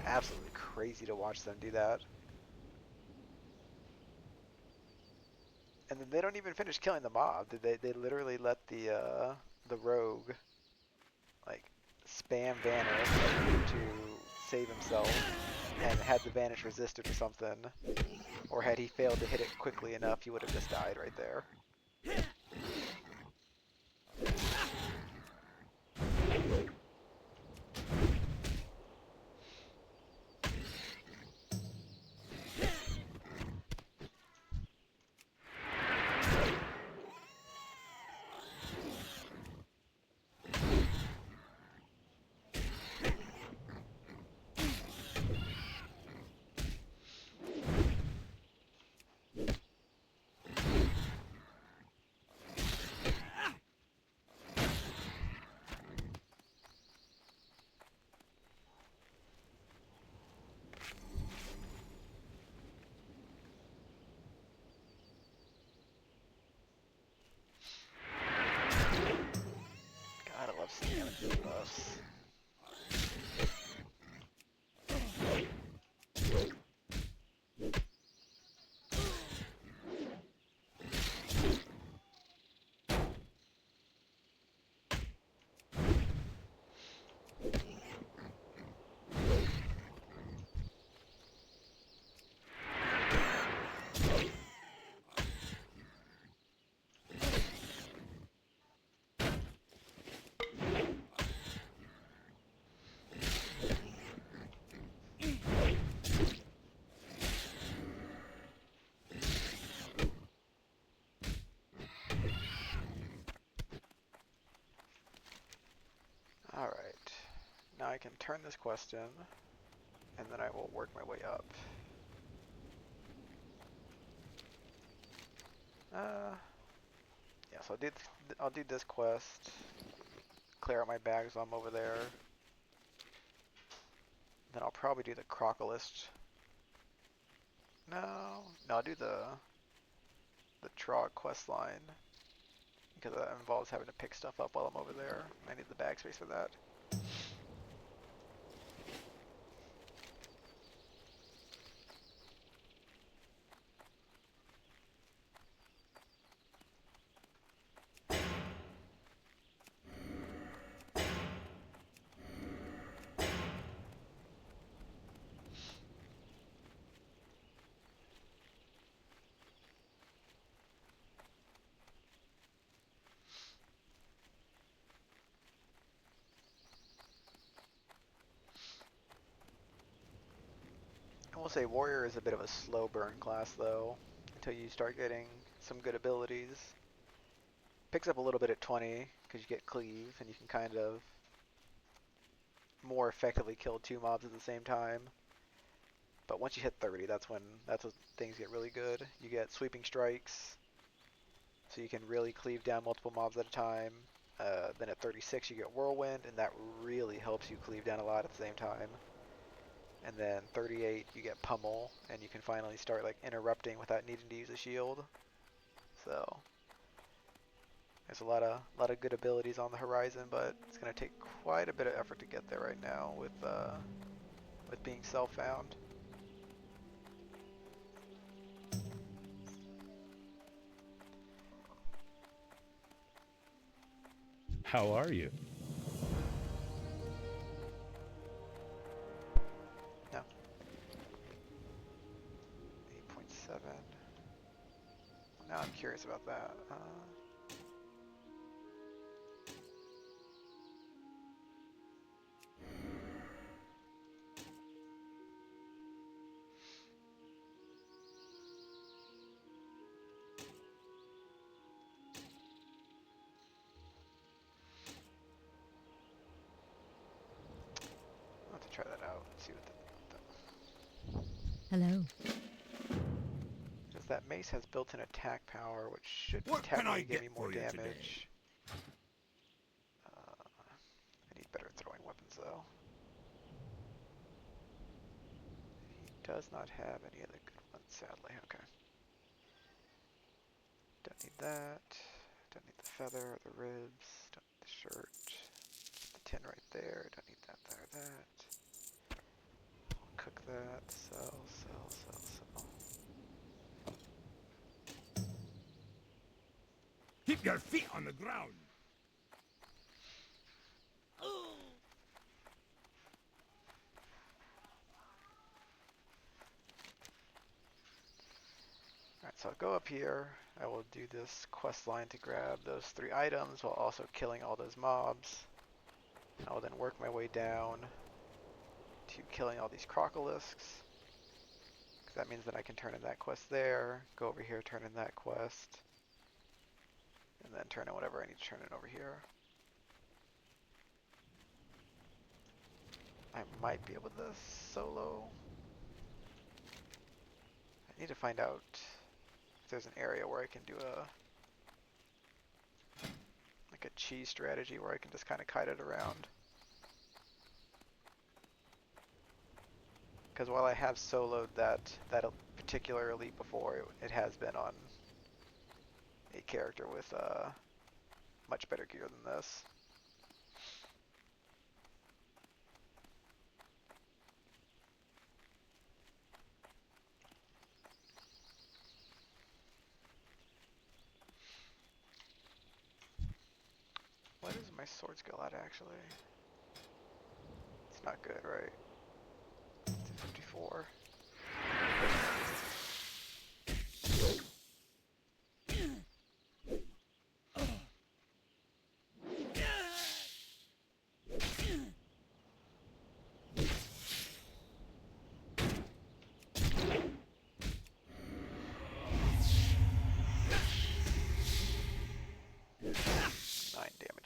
absolutely crazy to watch them do that. And then they don't even finish killing the mob. They literally let the rogue like spam vanish to save himself, and had the vanish resisted or something, or had he failed to hit it quickly enough, he would have just died right there. God, I love scamming these buffs. Alright, now I can turn this quest in, and then I will work my way up. Yeah, so I'll do this quest, clear out my bags while I'm over there. Then I'll probably do the Crocalist. No, I'll do the Trog quest line, because that involves having to pick stuff up while I'm over there. I need the bag space for that. I will say Warrior is a bit of a slow burn class though, until you start getting some good abilities. Picks up a little bit at 20 because you get cleave and you can kind of more effectively kill 2 mobs at the same time. But once you hit 30, that's when things get really good. You get sweeping strikes, so you can really cleave down multiple mobs at a time. Then at 36 you get whirlwind, and that really helps you cleave down a lot at the same time. And then 38 you get pummel, and you can finally start like interrupting without needing to use a shield. So there's a lot of good abilities on the horizon, but it's going to take quite a bit of effort to get there right now with being self-found. How are you? No. 8.7. Now I'm curious about that. I'll have to try that out. See what Hello. because that mace has built-in attack power, which should What can I technically give get me more for you today? damage. I need better throwing weapons though. He does not have any other good ones, sadly. Okay. Don't need that. Don't need the feather or the ribs. Don't need the shirt. The tin right there. Don't need that, that, or that. I'll cook that. Sell, sell, sell, sell. Keep your feet on the ground. Alright, so I'll go up here. I will do this quest line to grab those 3 items while also killing all those mobs. I will then work my way down to killing all these crocolisks. Because that means that I can turn in that quest there, go over here, turn in that quest, and then turn in whatever I need to turn in over here. I might be able to solo. I need to find out if there's an area where I can do like a cheese strategy where I can just kind of kite it around. Because while I have soloed that particular elite before, it has been on a character with much better gear than this. What is my sword skill at actually? It's not good, right? It's a 54.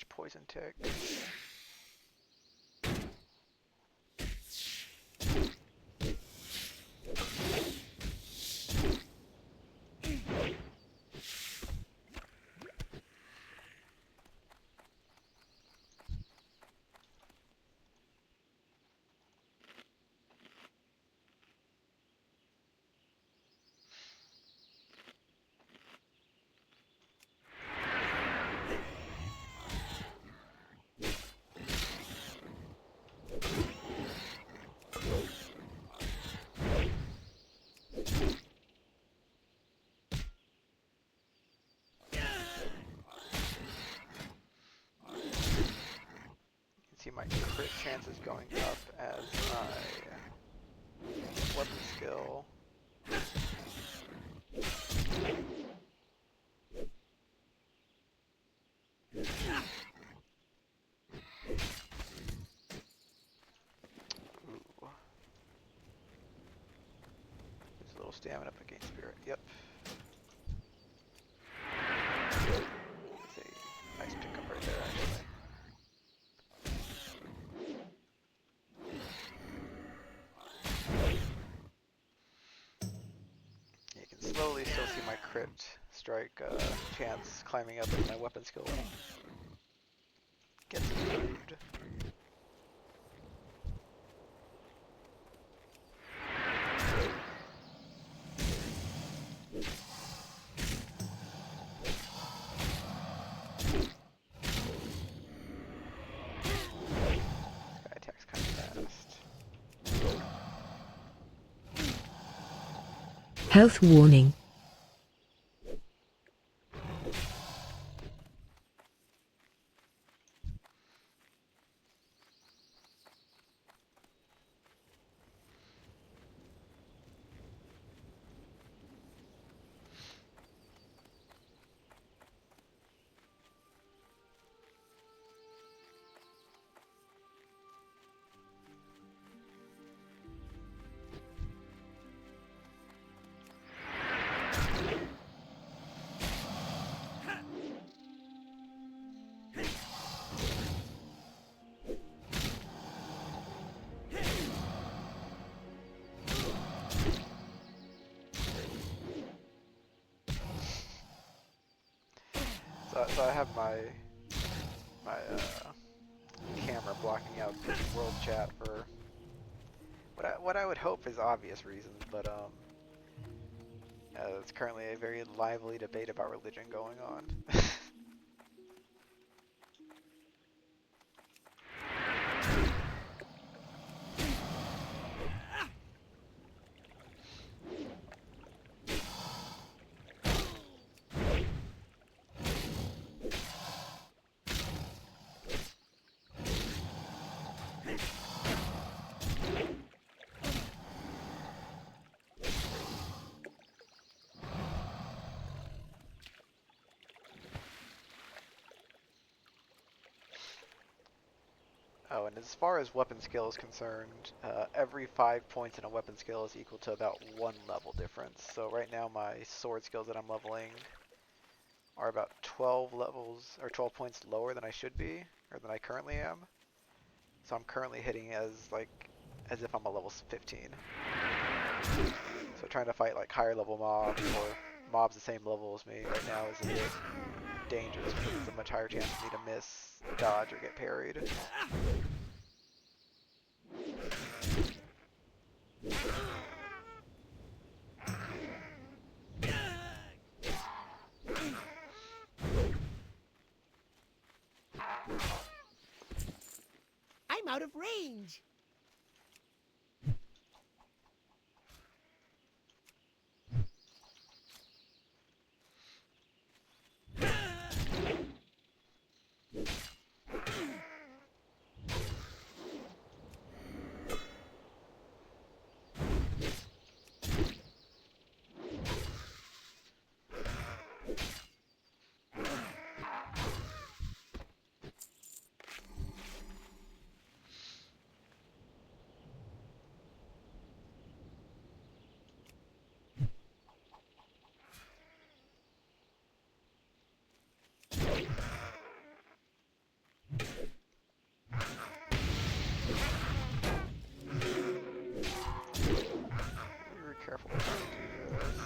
Poison tick. See my crit chances going up as my weapon skill. Ooh. There's a little stamina up against spirit. Yep. It's definitely still see my crit strike chance climbing up as my weapon skill gets improved. This guy attacks kind of fast. Health warning. So I have my camera blocking out the world chat for what I would hope is obvious reasons, but it's currently a very lively debate about religion going on. Oh, and as far as weapon skill is concerned, every 5 points in a weapon skill is equal to about 1 level difference. So right now my sword skills that I'm leveling are about 12 levels, or 12 points lower than I should be, or than I currently am. So I'm currently hitting as if I'm a level 15. So trying to fight like higher level mobs, or mobs the same level as me right now is a bit dangerous because it's a much higher chance for me to miss, dodge, or get parried. I'm out of range. Be very careful when you do this.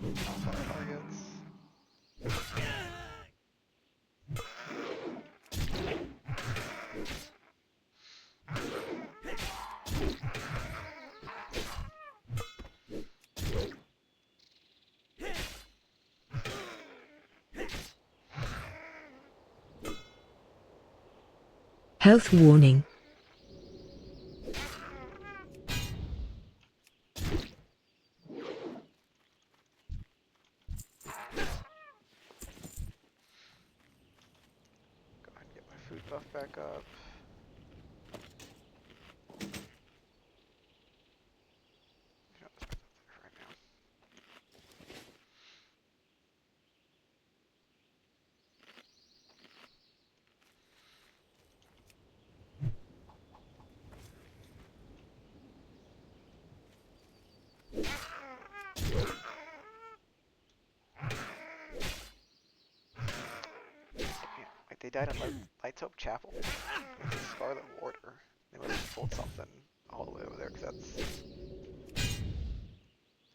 Bounce on targets. Health warning. Go ahead and get my food buff back up. You know, let's put that there right now. Damn, like they died in Lights Hope Chapel. It's a Scarlet Warder. They must have pulled something all the way over there because that's...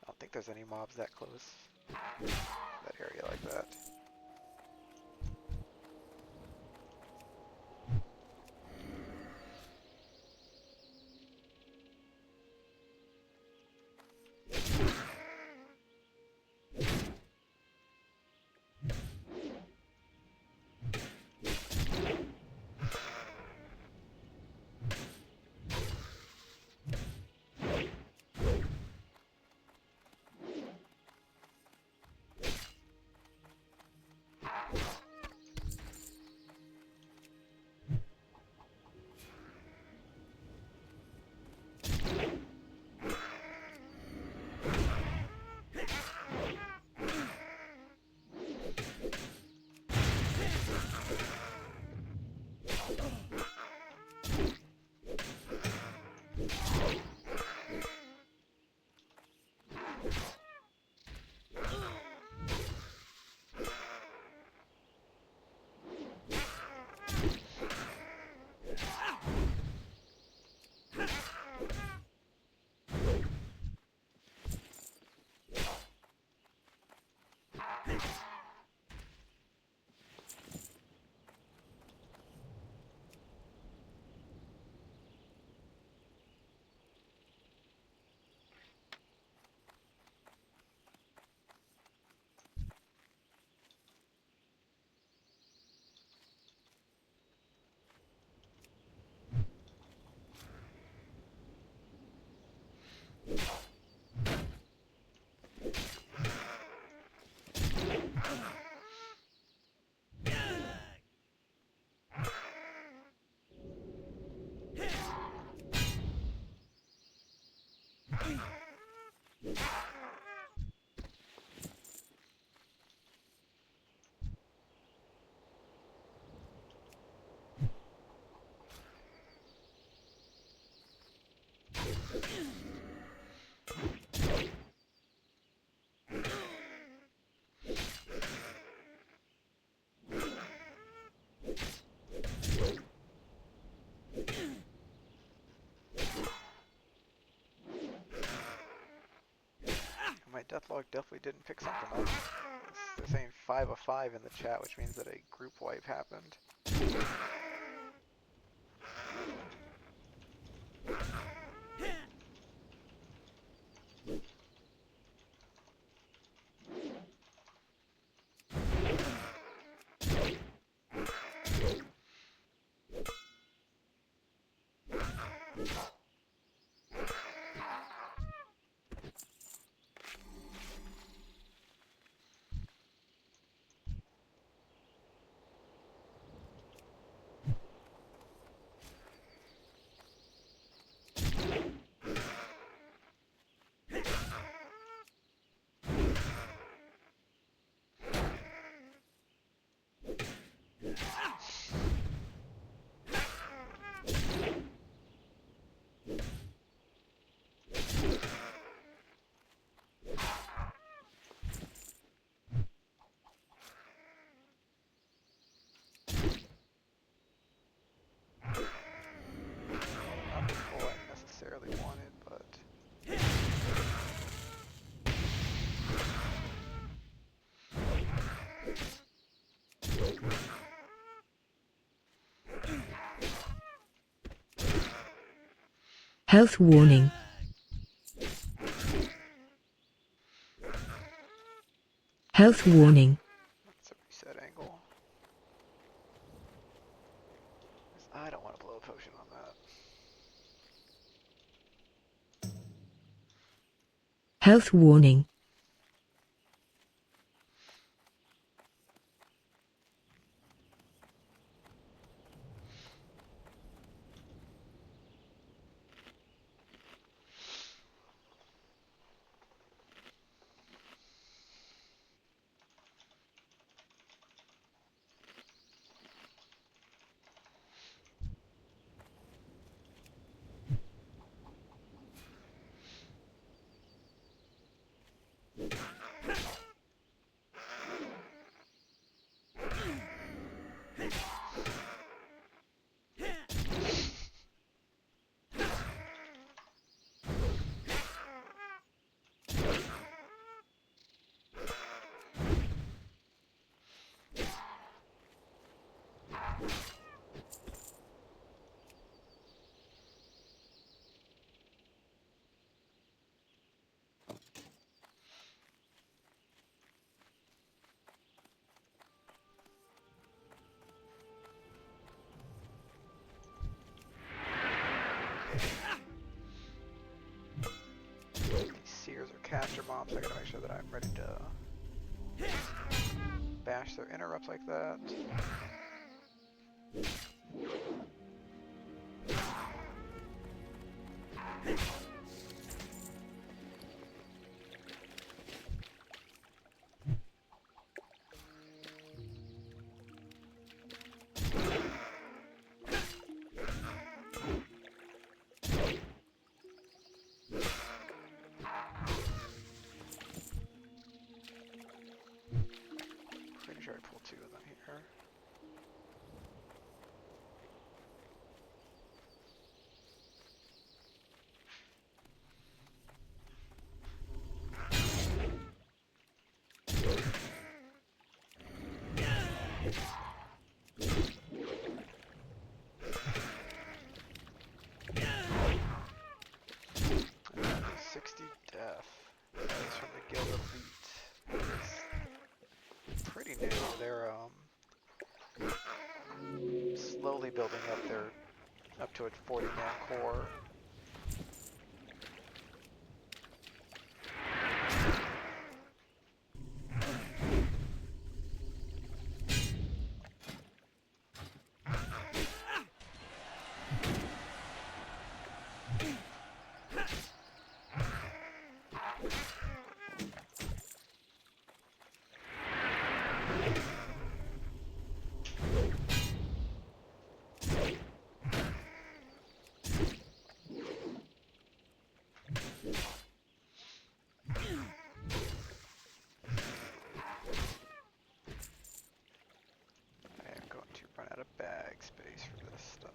I don't think there's any mobs that close. That area like that. My deathlog definitely didn't pick something up. They're saying 5 of 5 in the chat, which means that a group wipe happened. Not the pull I necessarily wanted, but... Health warning. Health warning. That's a reset angle. I don't want to blow a potion on that. Health warning. interrupts. I gotta make sure that I'm ready to bash their interrupts like that. Pretty sure I pulled two of them here. And that is 60 death. That is from the Guild Elite. It's pretty new. They're slowly building up their up to a 40-man core. I am going to run out of bag space for this stuff.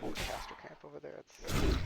Old caster camp over there, it's annoying.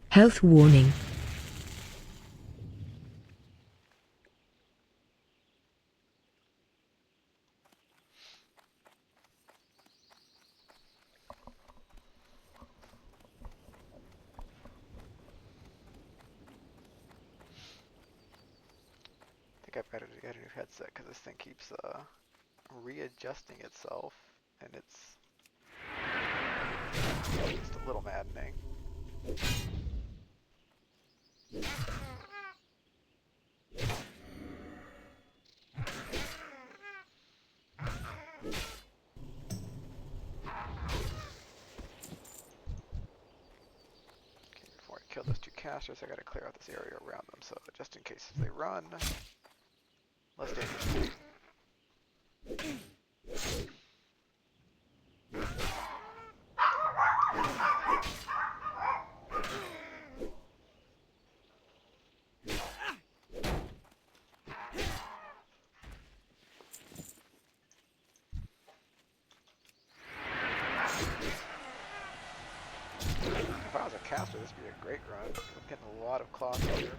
Health warning. I think I've got to get a new headset because this thing keeps readjusting itself, and it's just a little maddening. Okay, before I kill those two casters, I gotta clear out this area around them, so just in case they run, less dangerous to me. If I was a caster, this would be a great run. I'm getting a lot of cloth here.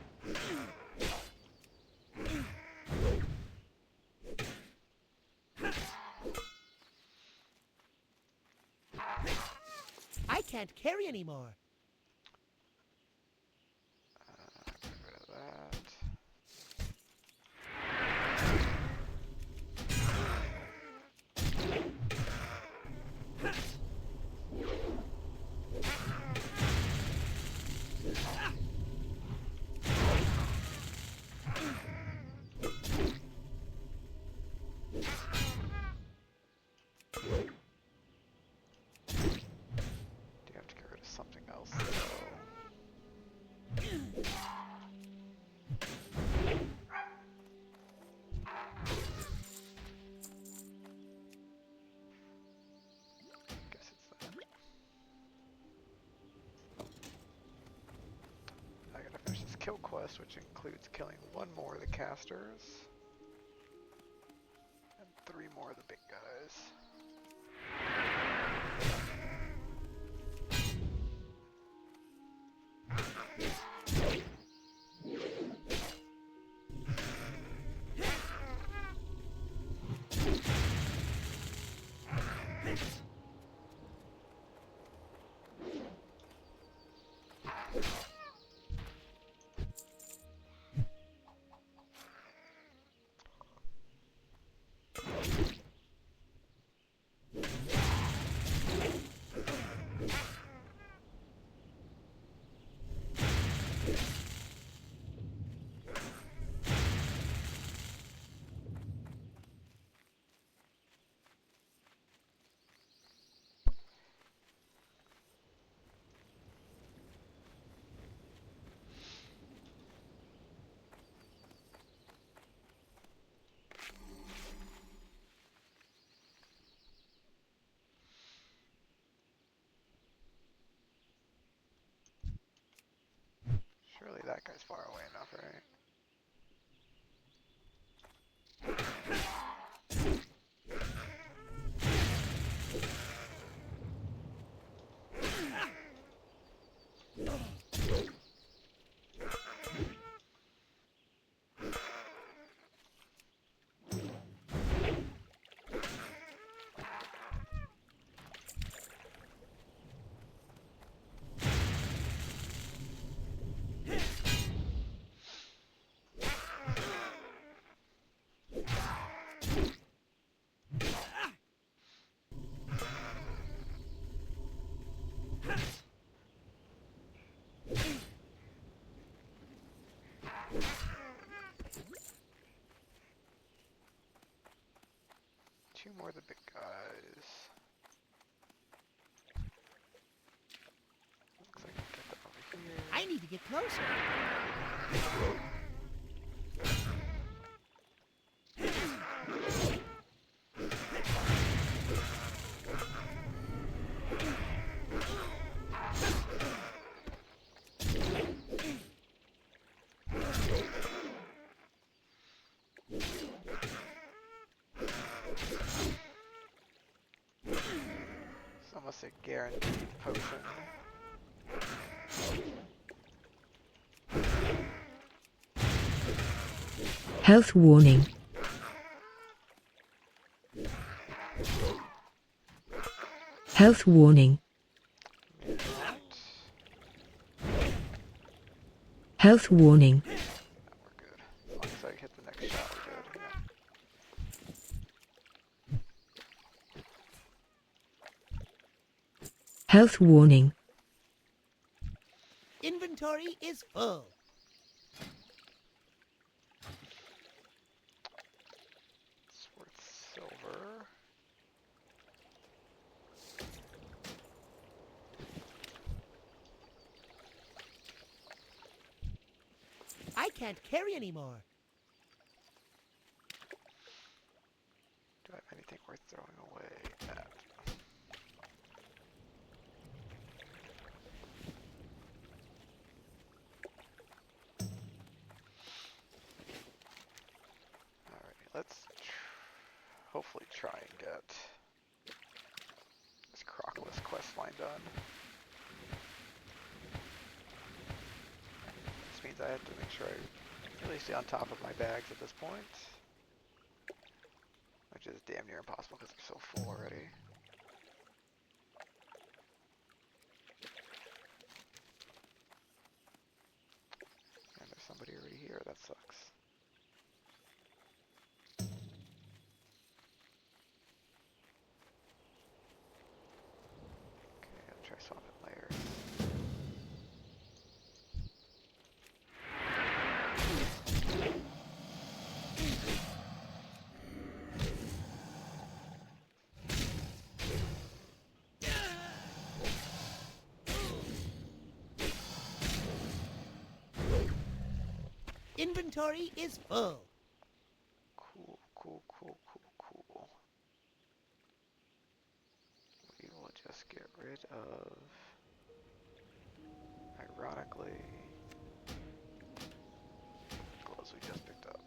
I can't carry anymore. Get rid of that. Do have to get rid of something else though. Guess it's that. I gotta finish this kill quest, which includes killing one more of the casters and 3 more of the big guys. Surely that guy's far away enough, right? Two more of the big guys. Looks like I can get them over here. I need to get closer. It's almost a guaranteed potion. Health warning. Health warning. Mute that. Health warning. We're good. As long as I hit the next shot, we're good. Yeah. Health warning. Inventory is full. It's worth silver. I can't carry anymore. Do I have anything worth throwing away? That. Alright, let's hopefully try and get this Crockless line done. This means I have to make sure I really stay on top of my bags at this point, which is damn near impossible because they're so full already. And there's somebody already here, that sucks. Okay, I'll try swapping layers. Inventory is full. Cool, cool, cool, cool, cool. We will just get rid of, ironically, gloves we just picked up.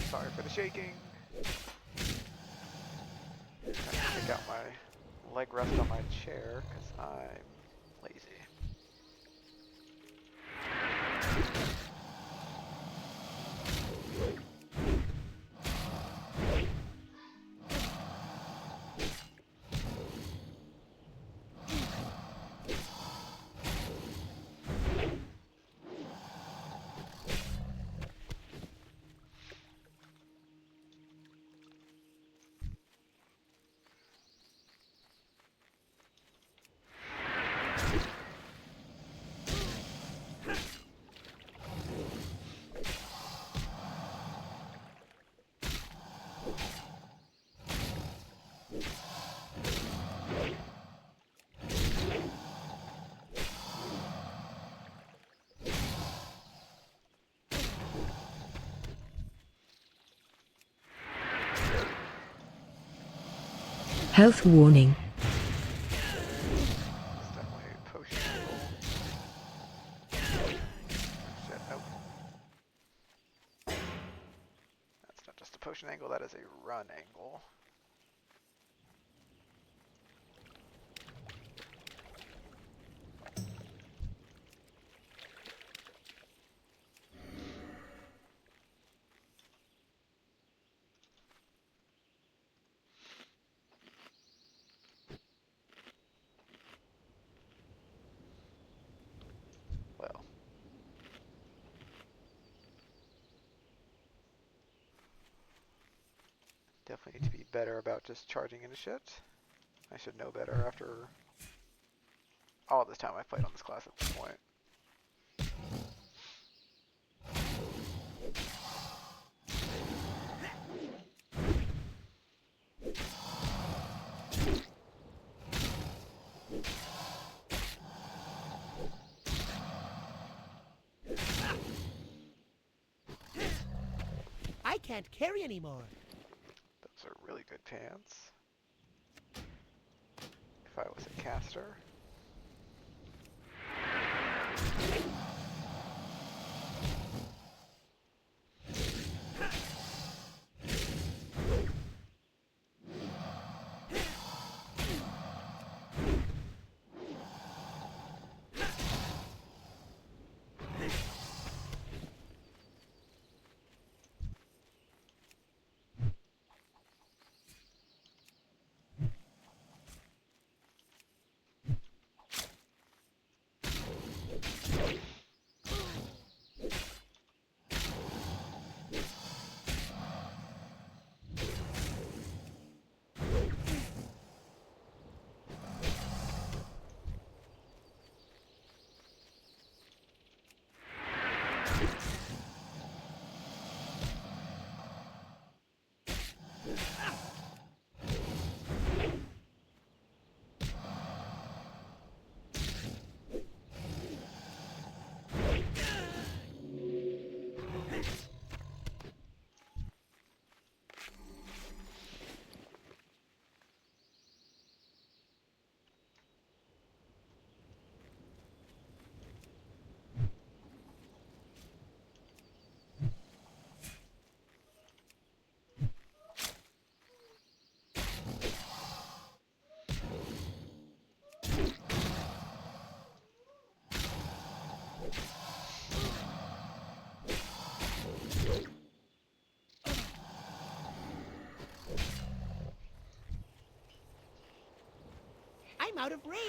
Sorry for the shaking. I'm gonna take out my leg rest on my chair because I'm lazy. Health warning. It's definitely a potion angle. Shit, nope. That's not just a potion angle, that is a run angle. Well. Definitely need to be better about just charging into shit. I should know better after all this time I've played on this class at this point. I can't carry anymore. Those are really good pants. If I was a caster. out of range.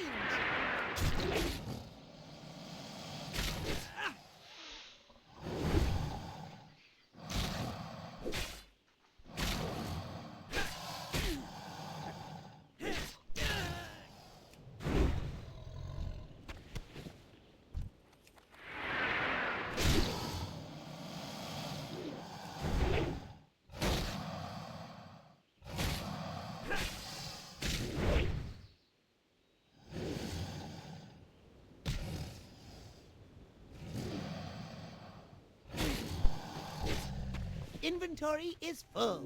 Inventory is full.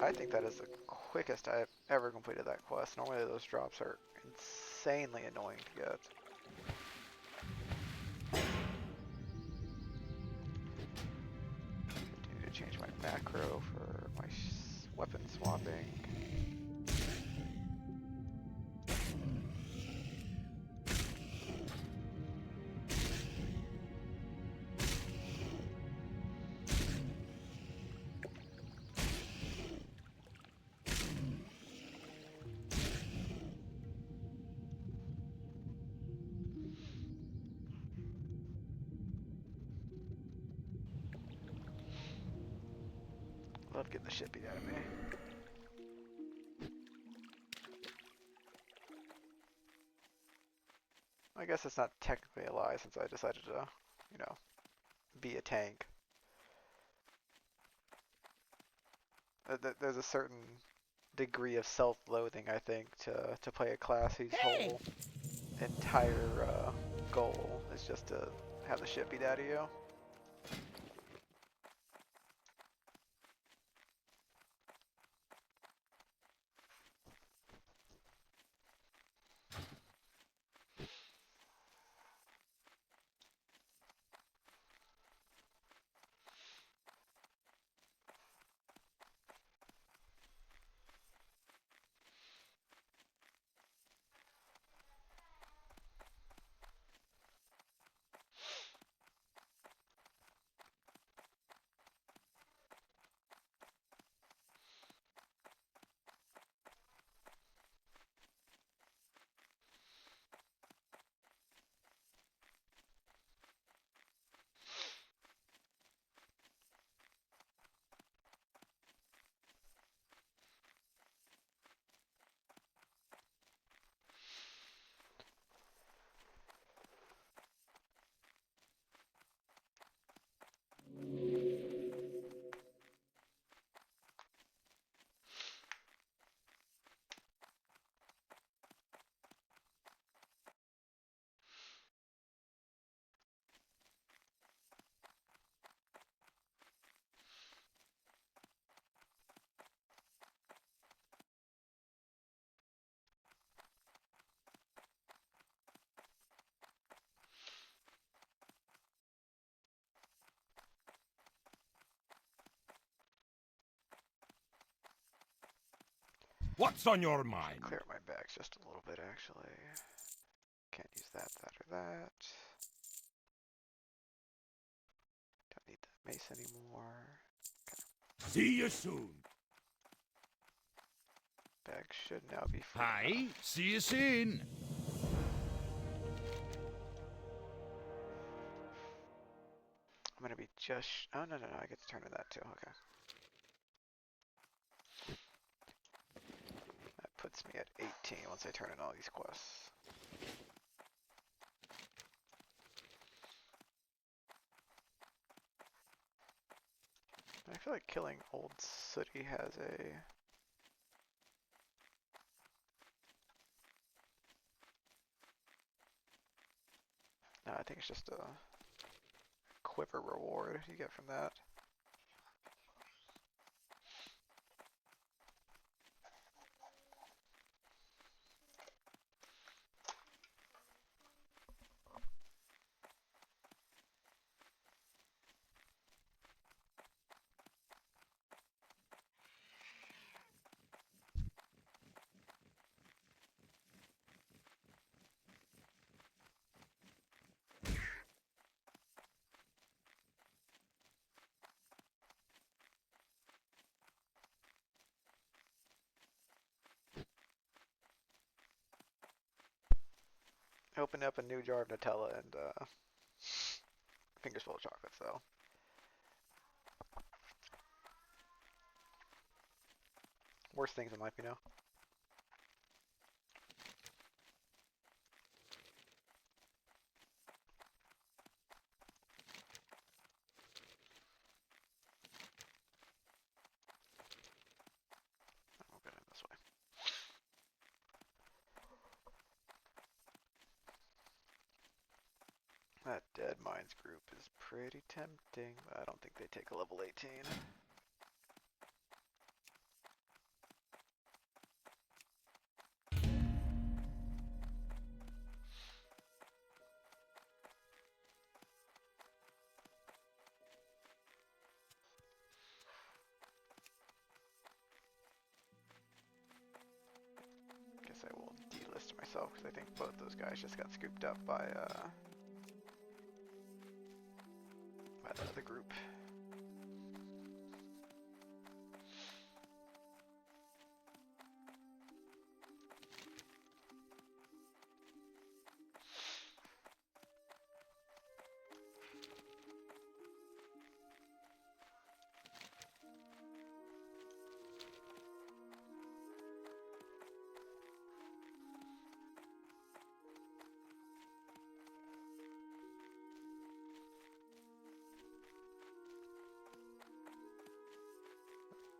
I think that is the quickest I've ever completed that quest. Normally those drops are insanely annoying to get. I need to change my macro for my weapon swapping. Love getting the shit beat out of me. I guess it's not technically a lie since I decided to, you know, be a tank. There's a certain degree of self-loathing, I think, to play a class whose whole entire goal is just to have the shit beat out of you. What's on your mind? Clear my bags just a little bit, actually. Can't use that, or that. Don't need that mace anymore. See you soon. Bag should now be full. Hi, see you soon. I'm gonna be just. Oh, no, I get to turn in that too. Okay. That puts me at 18 once I turn in all these quests. I feel like killing Old Sooty has a. No, I think it's just a quiver reward you get from that. opened up a new jar of Nutella and fingers full of chocolate, so. Worst things in life, you know? We'll get in this way. That Dead Minds group is pretty tempting, but I don't think they take a level 18. Guess I will delist myself because I think both those guys just got scooped up by the other group.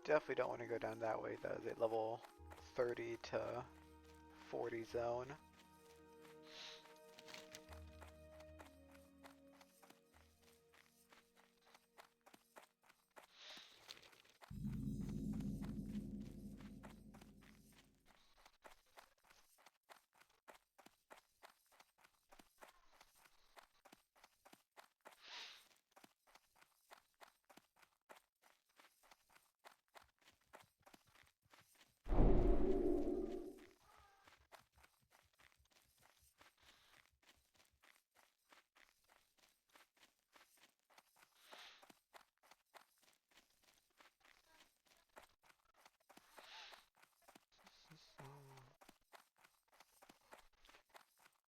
Definitely don't want to go down that way. That is a level 30 to 40 zone.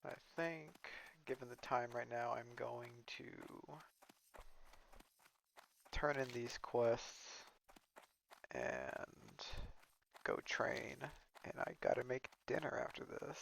I think, given the time right now, I'm going to turn in these quests and go train. And I gotta make dinner after this.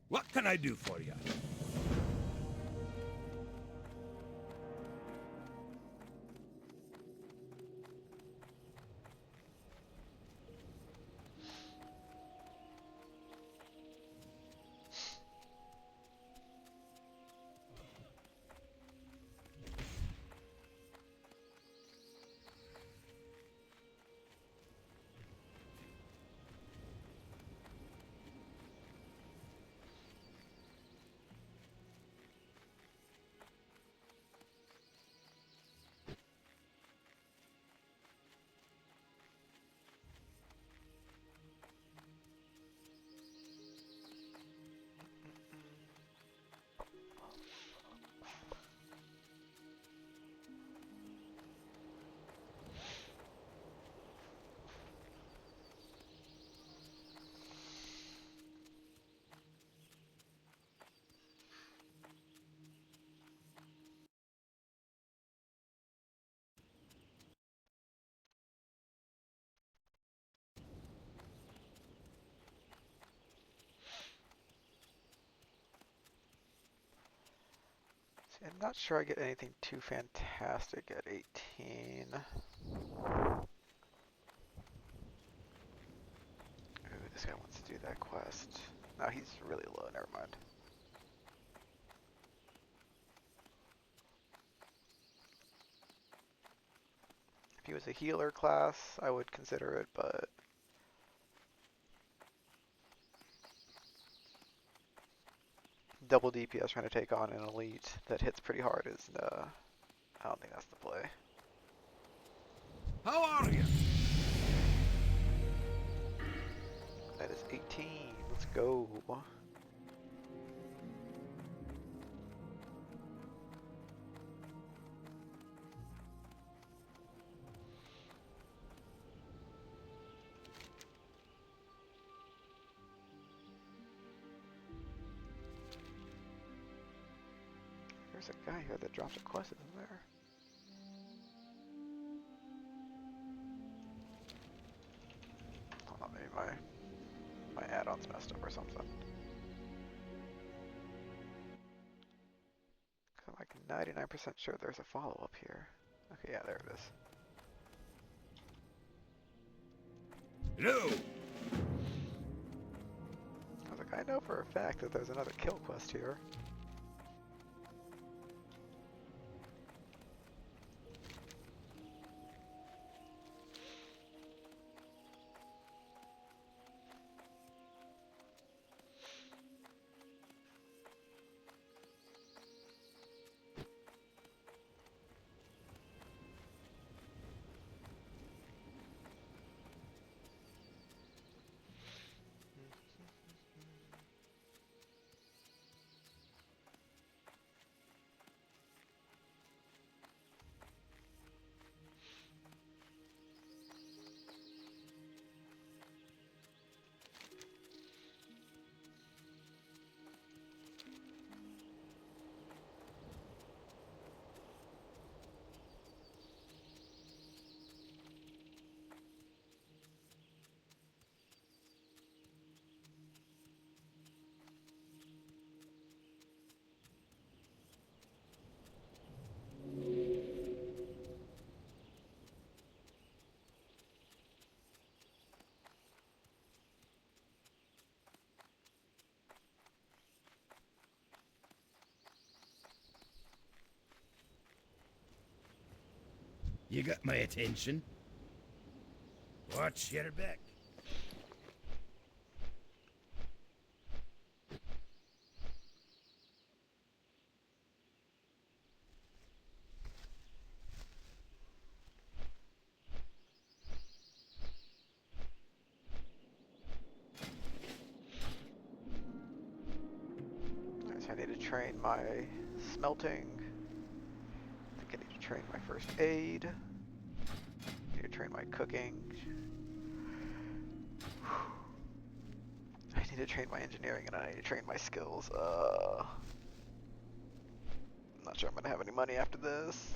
What can I do for you? See, I'm not sure I get anything too fantastic at 18. Ooh, this guy wants to do that quest. No, he's really low, never mind. If he was a healer class, I would consider it, but double DPS trying to take on an elite that hits pretty hard is, I don't think that's the play. How are you? That is 18. Let's go. There's a guy here that drops a quest, isn't there? Hold on, maybe my add-on's messed up or something. I'm like 99% sure there's a follow-up here. Okay, yeah, there it is. Hello. I was like, I know for a fact that there's another kill quest here. You got my attention. Watch your back. Alright, so I need to train my smelting. I think I need to train my first aid. I need to train my cooking. I need to train my engineering and I need to train my skills. I'm not sure I'm gonna have any money after this.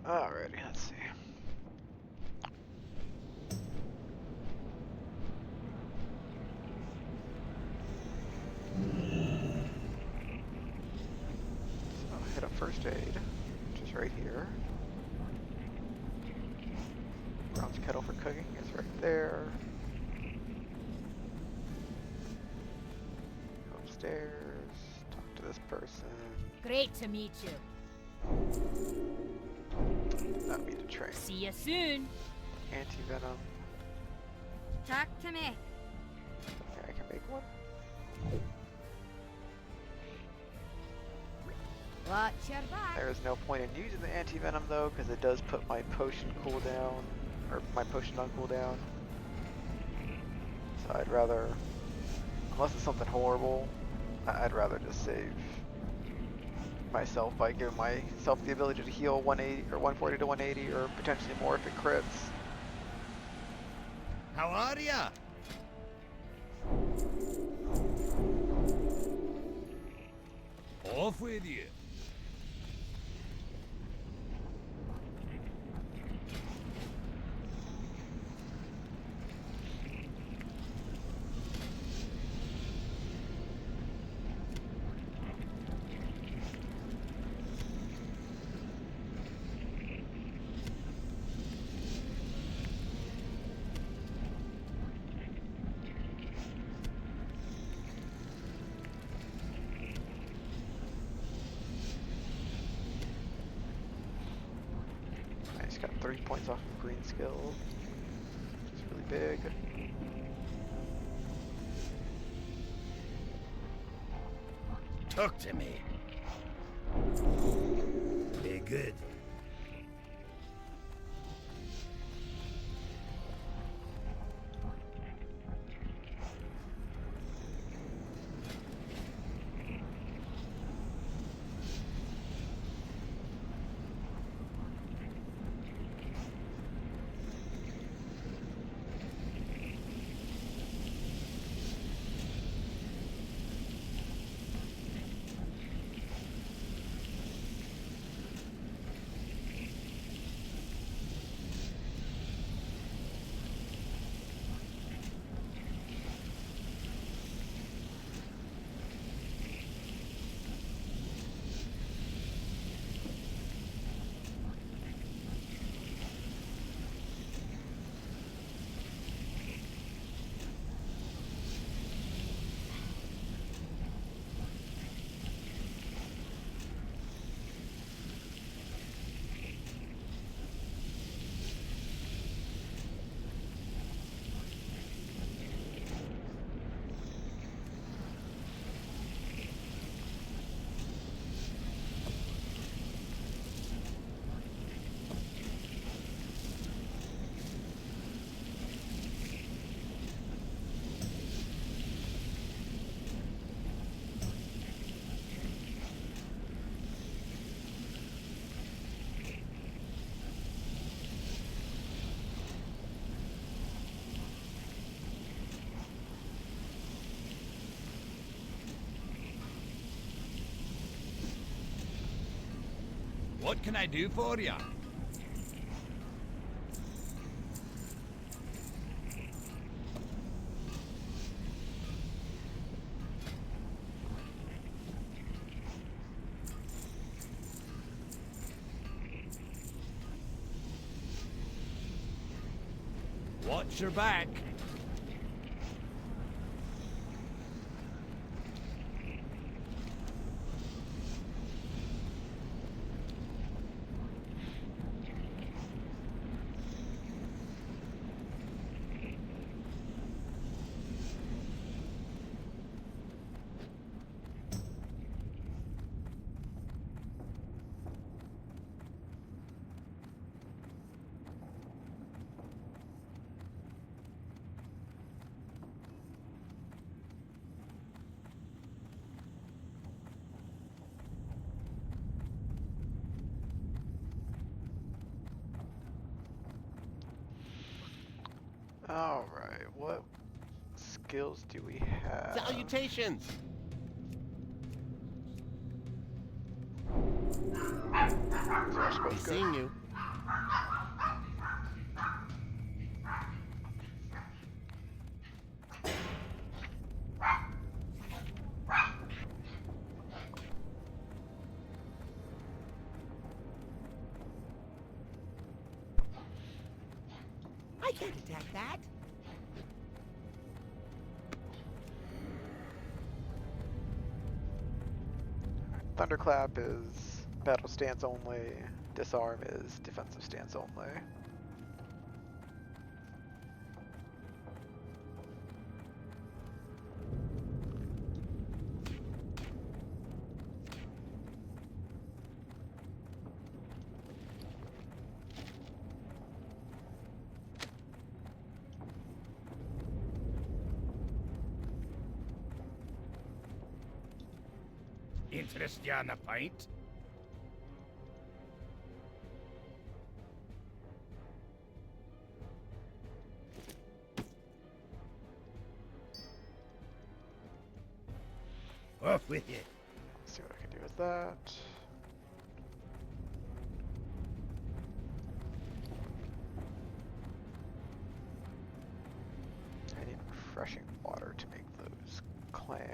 Alrighty, let's see. So I'll hit a first aid, which is right here. Bronze kettle for cooking is right there. Go upstairs, talk to this person. Great to meet you. Not me to train. See you soon. Anti-venom. Talk to me. Yeah, I can make one. Watch your back. There is no point in using the anti-venom though, because it does put my potion cooldown, or my potion on cooldown. So I'd rather, unless it's something horrible, I'd rather just save myself by giving myself the ability to heal 180 or 140 to 180 or potentially more if it crits. How are ya? Off with you. I just got 3 points off of green skill, which is really big. Talk to me. Be good. What can I do for ya? Watch your back. Alright, what skills do we have? Salutations! These are Be both good. seeing you. I can't attack that. Thunderclap is battle stance only. Disarm is defensive stance only. Interest ya in a pint? With you. Let's see what I can do with that. I need refreshing water to make those clams.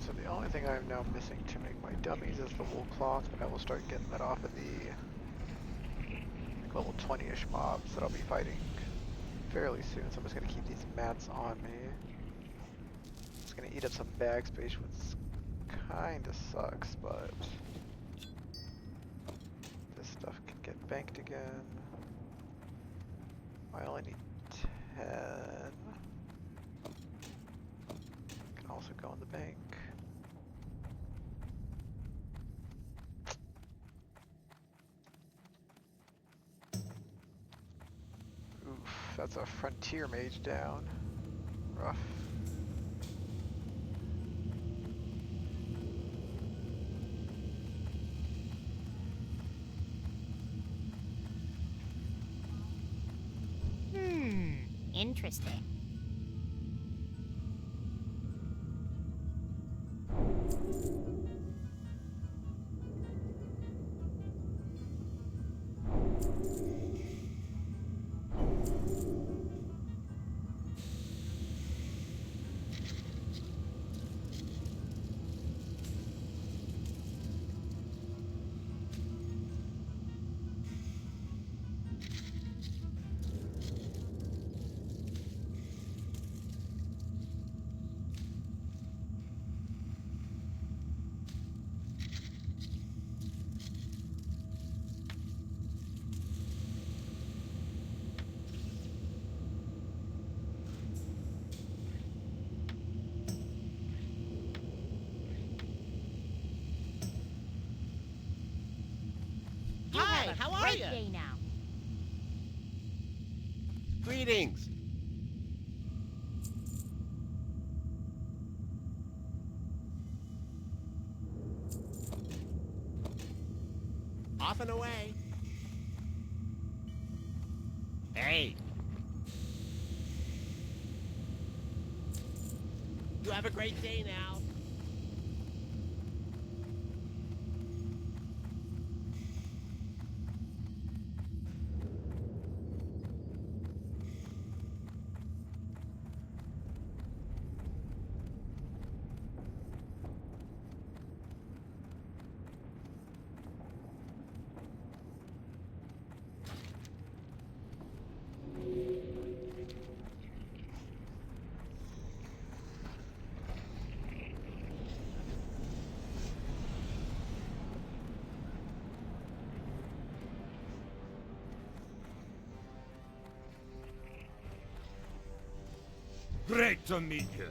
So the only thing I'm now missing to make my dummies is the wool cloth, but I will start getting that off of the like, level 20-ish mobs that I'll be fighting fairly soon. So I'm just going to keep these mats on me. It's going to eat up some bag space, which kind of sucks, but this stuff can get banked again. I only need 10. Can also go in the bank. Oof, that's a frontier mage down. Rough. Interesting. You Hi, have a how are great ya? day now. Greetings. Off and away. Hey. You have a great day now. Great to meet you.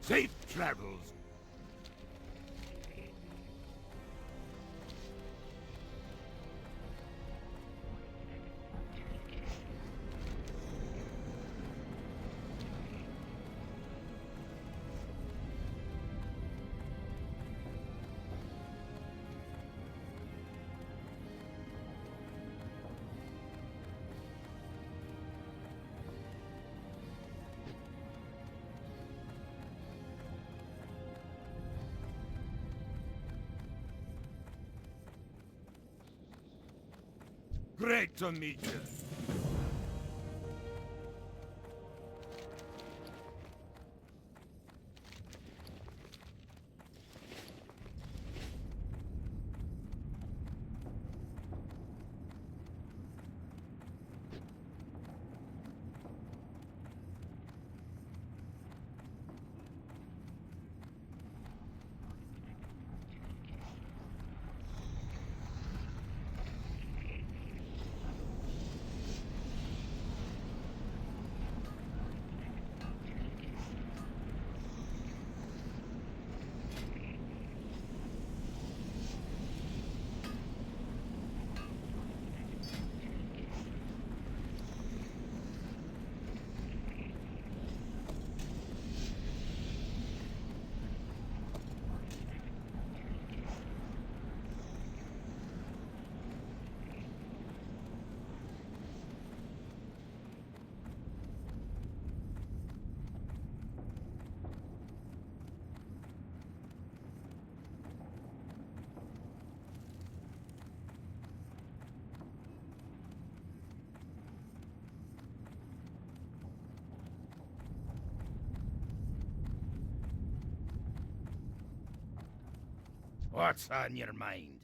Safe travels. Great to meet you. What's on your mind?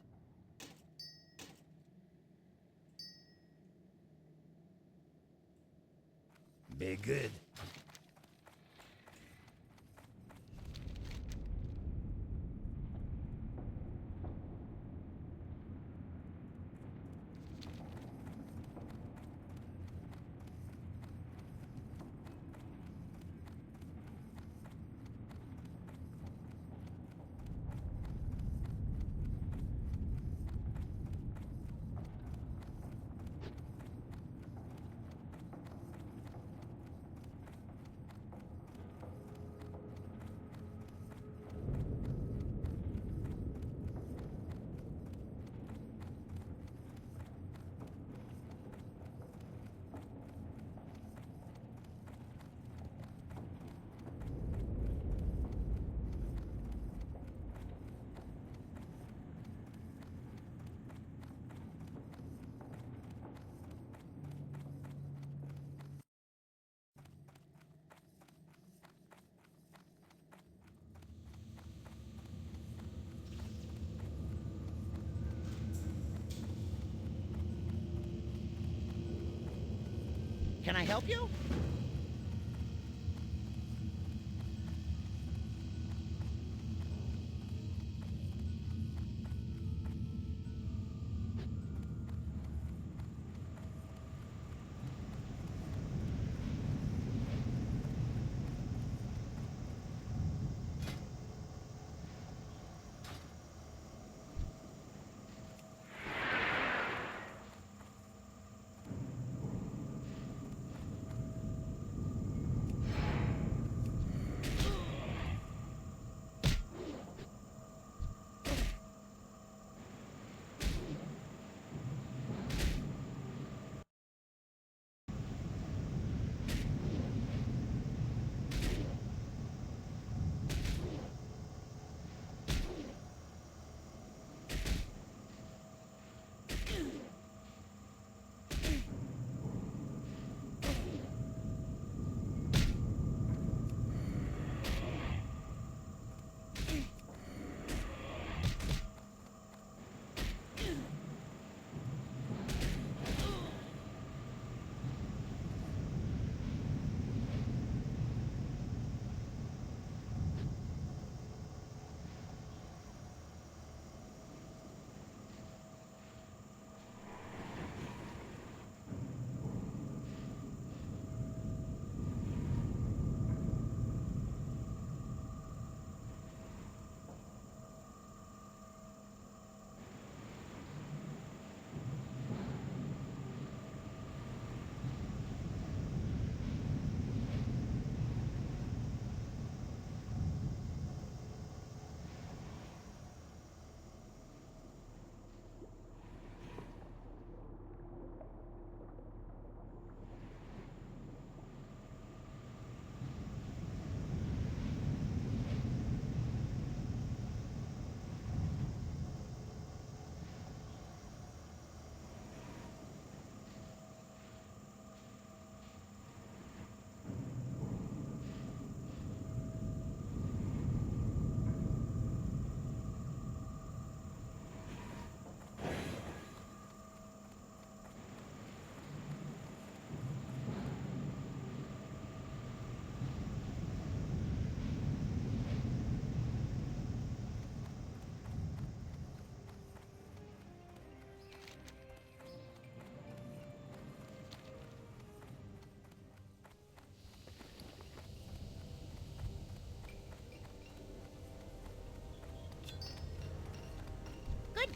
Be good. Can I help you?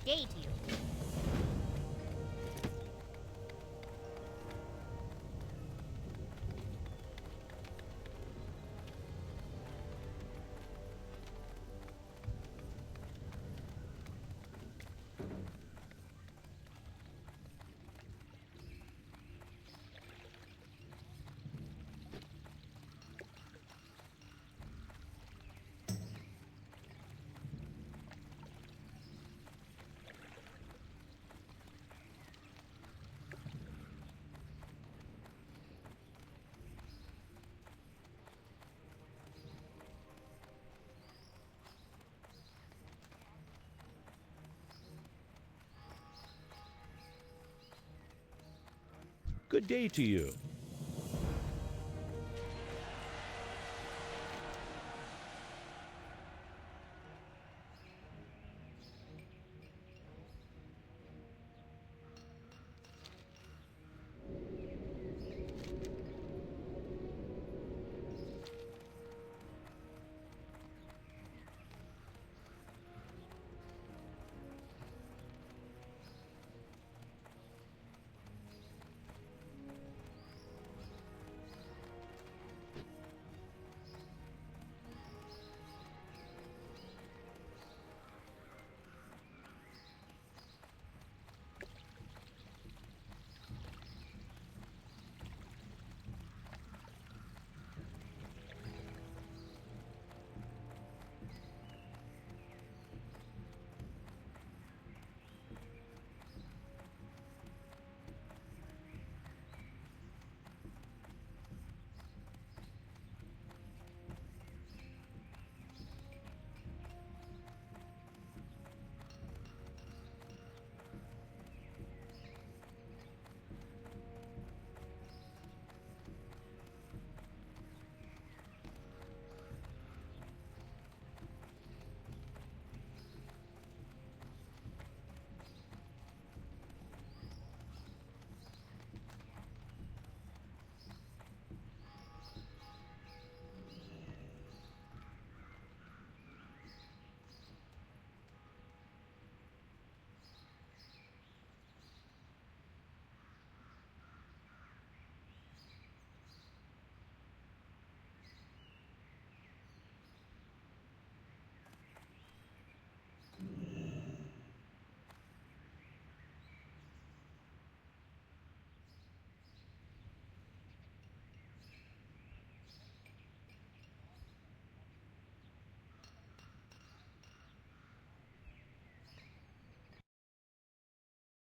day to you. Good day to you.